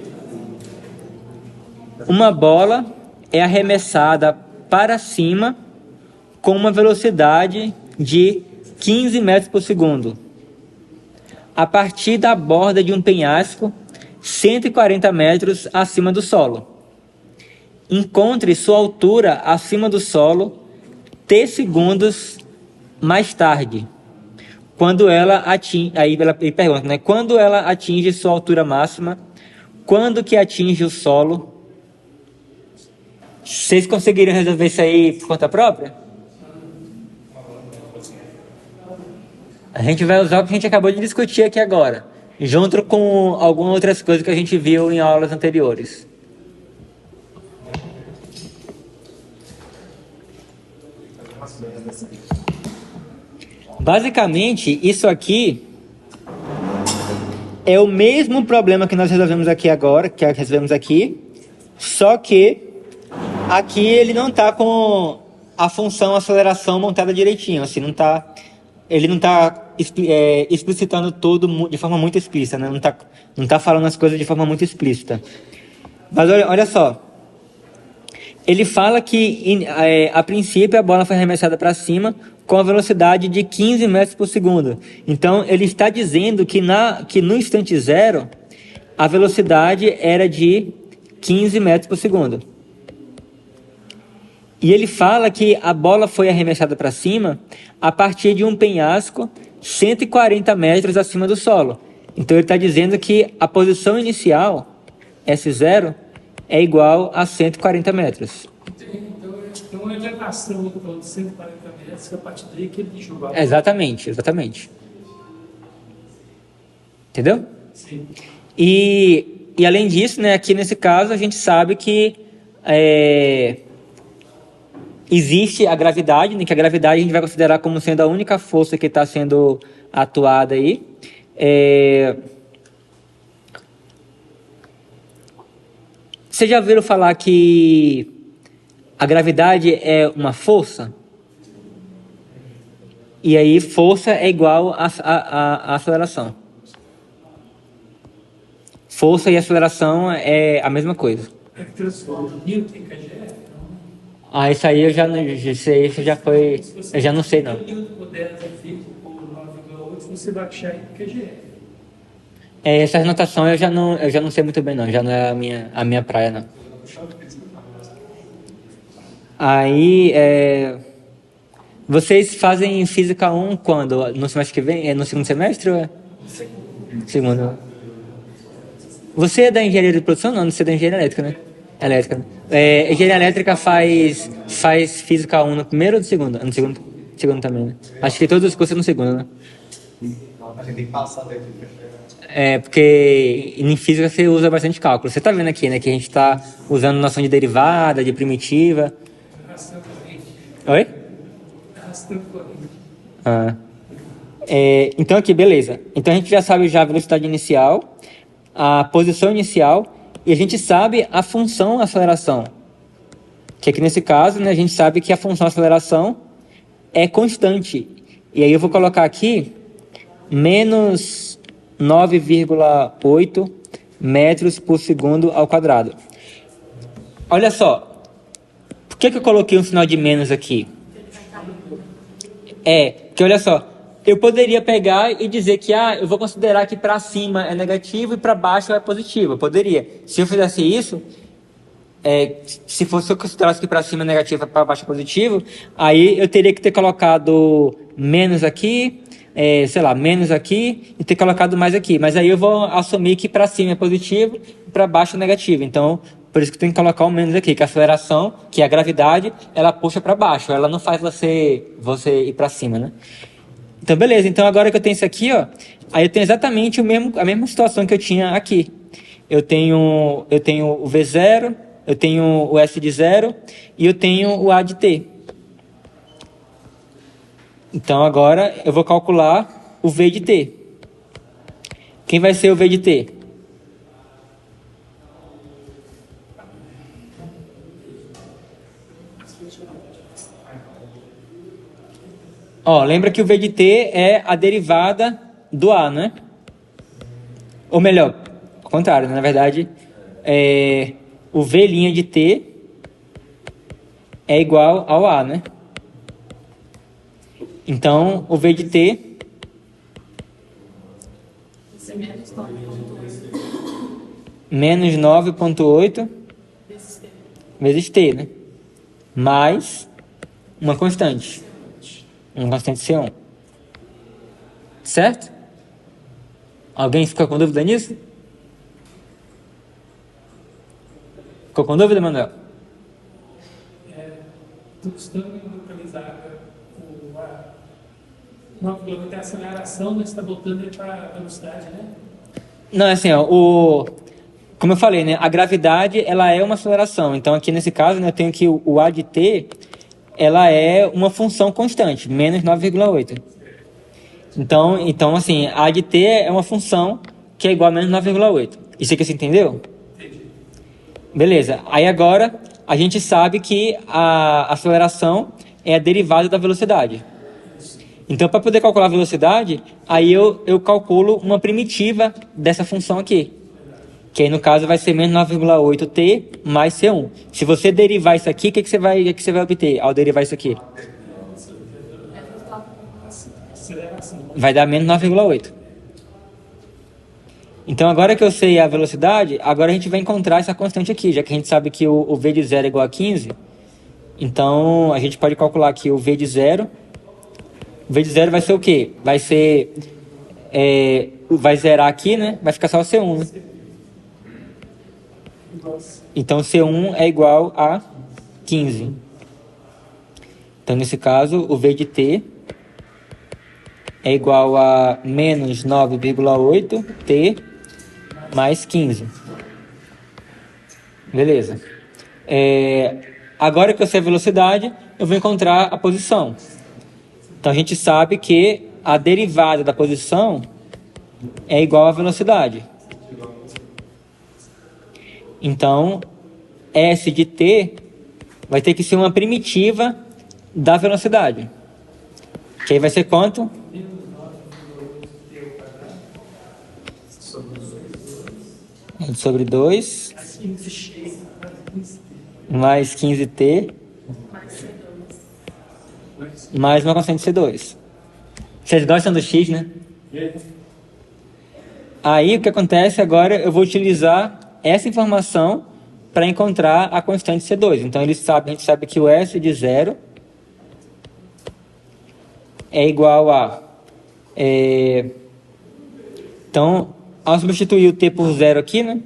Uma bola é arremessada para cima com uma velocidade de 15 metros por segundo, a partir da borda de um penhasco 140 metros acima do solo. Encontre sua altura acima do solo T segundos mais tarde, quando ela atinge, aí ele pergunta, né? Quando ela atinge sua altura máxima, quando que atinge o solo? Vocês conseguiriam resolver isso aí por conta própria? A gente vai usar o que a gente acabou de discutir aqui agora, junto com algumas outras coisas que a gente viu em aulas anteriores. Basicamente, isso aqui é o mesmo problema que nós resolvemos aqui agora, que resolvemos aqui, só que aqui ele não está com a função aceleração montada direitinho, assim, ele não está explicitando tudo de forma muito explícita, né? Não tá falando as coisas de forma muito explícita. Mas olha só, ele fala que a princípio a bola foi arremessada para cima com a velocidade de 15 metros por segundo. Então ele está dizendo que no instante zero a velocidade era de 15 metros por segundo. E ele fala que a bola foi arremessada para cima a partir de um penhasco 140 metros acima do solo. Então ele está dizendo que a posição inicial, S0, é igual a 140 metros. Então a elevação então, de 140 metros, a partir daí que ele jogou. Exatamente. Entendeu? Sim. E além disso, né, aqui nesse caso, a gente sabe que existe a gravidade, né, que a gravidade a gente vai considerar como sendo a única força que está sendo atuada aí. Vocês já ouviram falar que a gravidade é uma força? E aí força é igual a aceleração. Força e aceleração é a mesma coisa. É que transforma Newton em KGF? Isso aí eu já não sei não. Se Newton puder ser feito por 9,8, você vai achar em KGF. Essa anotação eu já não sei muito bem não, já não é a minha praia não. Aí, vocês fazem Física 1 quando? No semestre que vem? No segundo semestre ou é? Segundo. Você é da engenharia de produção? Não, você é da engenharia elétrica, né? Elétrica. Engenharia elétrica faz Física 1 no primeiro ou no segundo? No segundo também, né? Acho que todos os cursos no segundo, né? A gente tem que passar daqui. Porque em física você usa bastante cálculo. Você está vendo aqui, né? Que a gente está usando noção de derivada, de primitiva. Oi? Então aqui, beleza. Então a gente já sabe já a velocidade inicial, a posição inicial, e a gente sabe a função aceleração. Que aqui nesse caso, né, a gente sabe que a função aceleração é constante. E aí eu vou colocar aqui menos 9,8 metros por segundo ao quadrado. olha só, por que eu coloquei um sinal de menos aqui? Que olha só, eu poderia pegar e dizer que eu vou considerar que para cima é negativo e para baixo é positivo. Eu poderia. Se eu fizesse isso, se eu considerasse que para cima é negativo e para baixo é positivo, aí eu teria que ter colocado menos aqui, menos aqui e ter colocado mais aqui. Mas aí eu vou assumir que para cima é positivo e para baixo é negativo. Então, por isso que tem que colocar o menos aqui, que a aceleração, que a gravidade, ela puxa para baixo, ela não faz você ir para cima, né? Então, beleza. Então, agora que eu tenho isso aqui, ó, aí eu tenho exatamente a mesma situação que eu tinha aqui. Eu tenho o V0, eu tenho o S de 0 e eu tenho o A de T. Então, agora eu vou calcular o V de T. Quem vai ser o V de T? Lembra que o V de T é a derivada do A, né? Ou melhor, ao contrário, na verdade, o V' de T é igual ao A, né? Então, o V de T menos 9,8 vezes T, né? Mais uma constante C1. Certo? Alguém ficou com dúvida nisso? Ficou com dúvida, Manuel? Estou custando localizar a aceleração, mas está voltando para a velocidade, né? Não, assim, como eu falei, né? A gravidade, ela é uma aceleração. Então, aqui nesse caso, né, eu tenho que o A de T, ela é uma função constante, menos 9,8. Então, assim, a A de T é uma função que é igual a menos 9,8. Isso aqui você entendeu? Entendi. Beleza. Aí agora, a gente sabe que a aceleração é a derivada da velocidade. Então, para poder calcular a velocidade, aí eu calculo uma primitiva dessa função aqui. Que aí, no caso, vai ser menos 9,8t mais C1. Se você derivar isso aqui, o que você vai obter ao derivar isso aqui? Vai dar menos 9,8. Então, agora que eu sei a velocidade, agora a gente vai encontrar essa constante aqui, já que a gente sabe que o V de 0 é igual a 15. Então, a gente pode calcular aqui o V de 0. O V de 0 vai ser o quê? Vai ser... vai zerar aqui, né? Vai ficar só o C1, né? Então, C1 é igual a 15. Então, nesse caso, o V de T é igual a menos 9,8t mais 15. Beleza. Agora que eu sei a velocidade, eu vou encontrar a posição. Então, a gente sabe que a derivada da posição é igual à velocidade. Então, S de t vai ter que ser uma primitiva da velocidade. Que aí vai ser quanto? Sobre 2 mais 15t mais uma constante C2. Vocês gostam do x, né? Aí o que acontece agora, eu vou utilizar essa informação para encontrar a constante C2. Então a gente sabe que o S de 0 é igual a... Então, ao substituir o t por 0 aqui, né?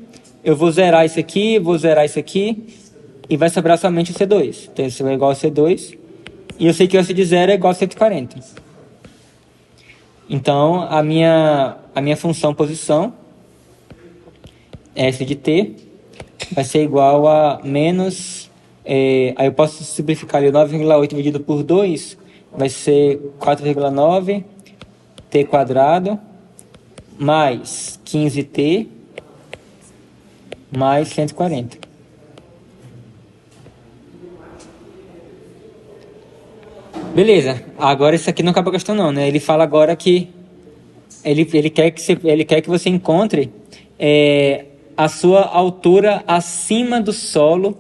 Eu vou zerar isso aqui, vou zerar isso aqui, e vai sobrar somente o C2. Então isso é igual a C2, e eu sei que o S de 0 é igual a 140. Então, a minha função posição, S de t, vai ser igual a menos... aí eu posso simplificar ali, 9,8 dividido por 2, vai ser 4,9 t quadrado, mais 15t, mais 140. Beleza, agora isso aqui não acaba a questão não, né? Ele fala agora que ele quer que você encontre a sua altura acima do solo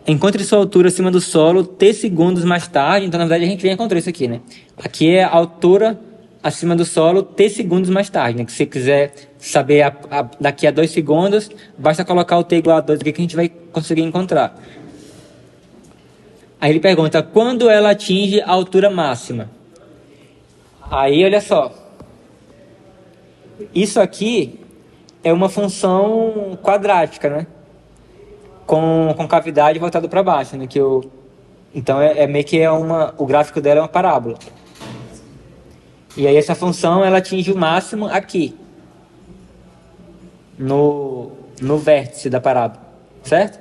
encontre sua altura acima do solo T segundos mais tarde. Então, na verdade, a gente já encontrou isso aqui, né? Aqui é a altura acima do solo T segundos mais tarde, né? Que se você quiser saber daqui a 2 segundos, basta colocar o T igual a 2 aqui que a gente vai conseguir encontrar. Aí ele pergunta, quando ela atinge a altura máxima? Aí, olha só. Isso aqui é uma função quadrática, né? Com cavidade voltada para baixo, né? Então, meio que o gráfico dela é uma parábola. E aí, essa função, ela atinge o máximo aqui. No vértice da parábola, certo?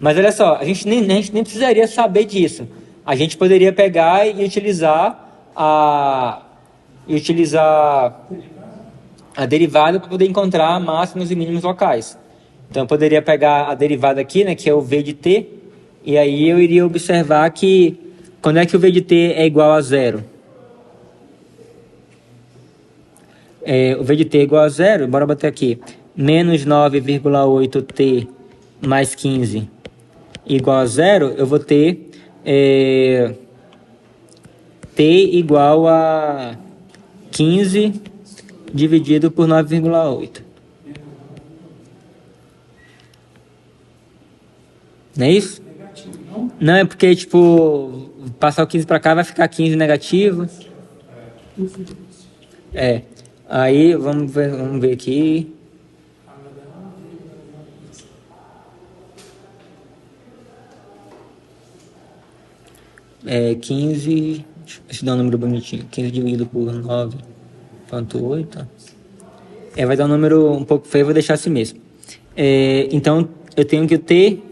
Mas olha só, a gente nem precisaria saber disso. A gente poderia pegar e utilizar a derivada para poder encontrar máximos e mínimos locais. Então eu poderia pegar a derivada aqui, né, que é o v de t, e aí eu iria observar que quando é que o v de t é igual a zero? O v de t é igual a zero, bora bater aqui, menos 9,8t mais 15 igual a zero, eu vou ter t igual a 15 dividido por 9,8. Não é isso? Não, é porque, tipo, passar o 15 para cá vai ficar 15 negativo. Aí, vamos ver aqui. É 15, deixa eu dar um número bonitinho, 15 dividido por 9,8, vai dar um número um pouco feio, vou deixar assim mesmo. Então, eu tenho que ter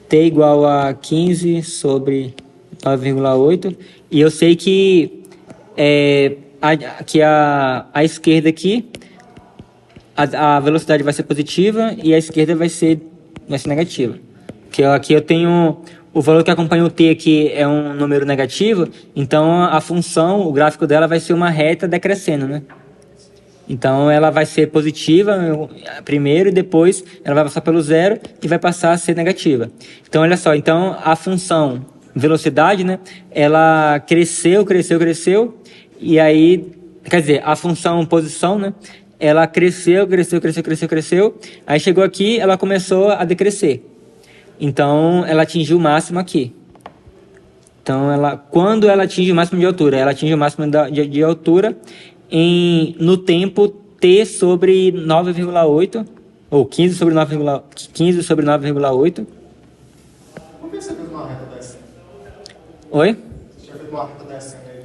t igual a 15 sobre 9,8, e eu sei que a esquerda aqui, a velocidade vai ser positiva e a esquerda vai ser negativa. Porque aqui eu tenho o valor que acompanha o t aqui é um número negativo, então a função, o gráfico dela vai ser uma reta decrescendo, né? Então ela vai ser positiva primeiro e depois ela vai passar pelo zero e vai passar a ser negativa. Então olha só, então a função velocidade, né? Ela cresceu e aí, quer dizer, a função posição, né? Ela cresceu, aí chegou aqui, ela começou a decrescer. Então, ela atingiu o máximo aqui. Então, quando ela atinge o máximo de altura? Ela atinge o máximo de altura no tempo t sobre 9,8, ou 15 sobre 9,8. Por que você fez uma reta descendo? Oi? Você já fez uma reta descendo aí?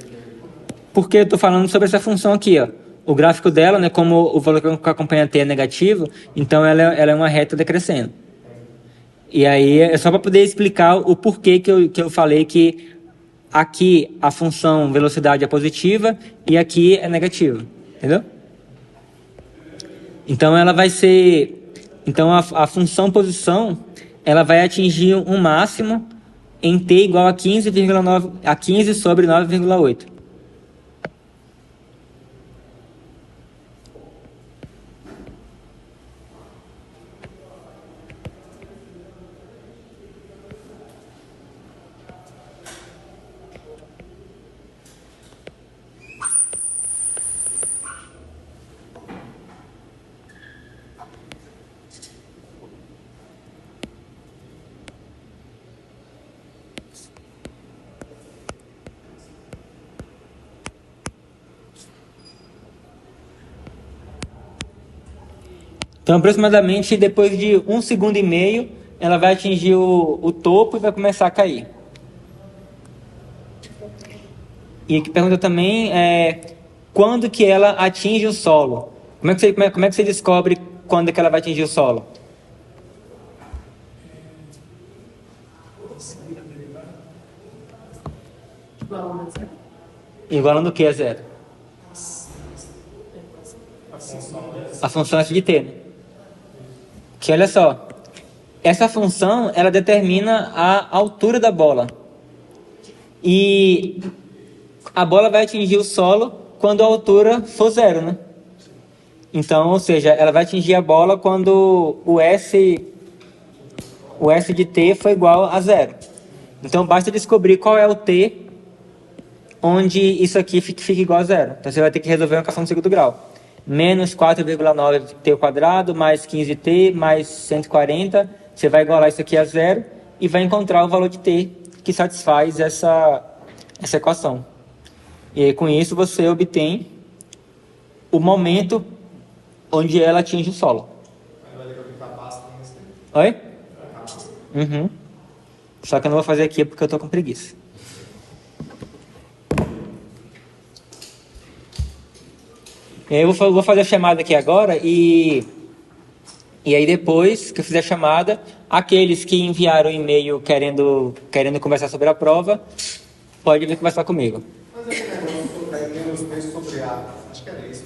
Porque eu estou falando sobre essa função aqui, ó. O gráfico dela, né, como o valor que acompanha t é negativo, então ela é uma reta decrescendo. E aí é só para poder explicar o porquê que eu falei que aqui a função velocidade é positiva e aqui é negativa, entendeu? Então ela vai ser, então a função posição, ela vai atingir um máximo em t igual a 15 sobre 9,8. Então, aproximadamente depois de 1,5 segundos, ela vai atingir o topo e vai começar a cair. E aqui pergunta também quando que ela atinge o solo. Como é que você descobre quando que ela vai atingir o solo? Igualando o que a zero? A função S de t, né? Que olha só, essa função ela determina a altura da bola. E a bola vai atingir o solo quando a altura for zero, né? Então, ou seja, ela vai atingir a bola quando o S o f de t foi igual a zero. Então basta descobrir qual é o t onde isso aqui fica igual a zero. Então você vai ter que resolver uma equação do segundo grau. Menos 4,9t ao quadrado, mais 15t, mais 140. Você vai igualar isso aqui a zero e vai encontrar o valor de t que satisfaz essa equação. E aí, com isso você obtém o momento onde ela atinge o solo. Oi? Uhum. Só que eu não vou fazer aqui porque eu tô com preguiça. E aí eu vou fazer a chamada aqui agora e aí depois que eu fizer a chamada, aqueles que enviaram o e-mail querendo conversar sobre a prova, pode vir conversar comigo. Mas aquele negócio sobre texto sobre A, acho que era isso.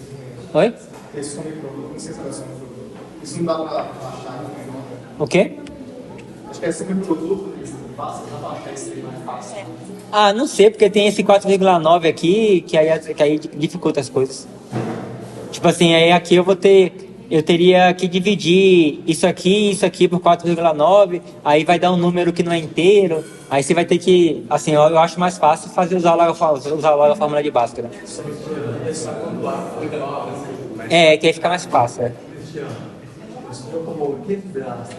Oi? Texto sobre produto, não sei se era sobre produto. Isso não dá para achar, não. O quê? Acho que é sobre produto, basta baixar isso aí mais fácil. Ah, não sei, porque tem esse 4,9 aqui, que aí dificulta as coisas. Tipo assim, aí aqui eu teria que dividir isso aqui por 4,9, aí vai dar um número que não é inteiro, aí você vai ter que, assim, eu acho mais fácil usar logo a fórmula de Bhaskara. Que aí fica mais fácil. Cristiano, o senhor tomou o que de graça?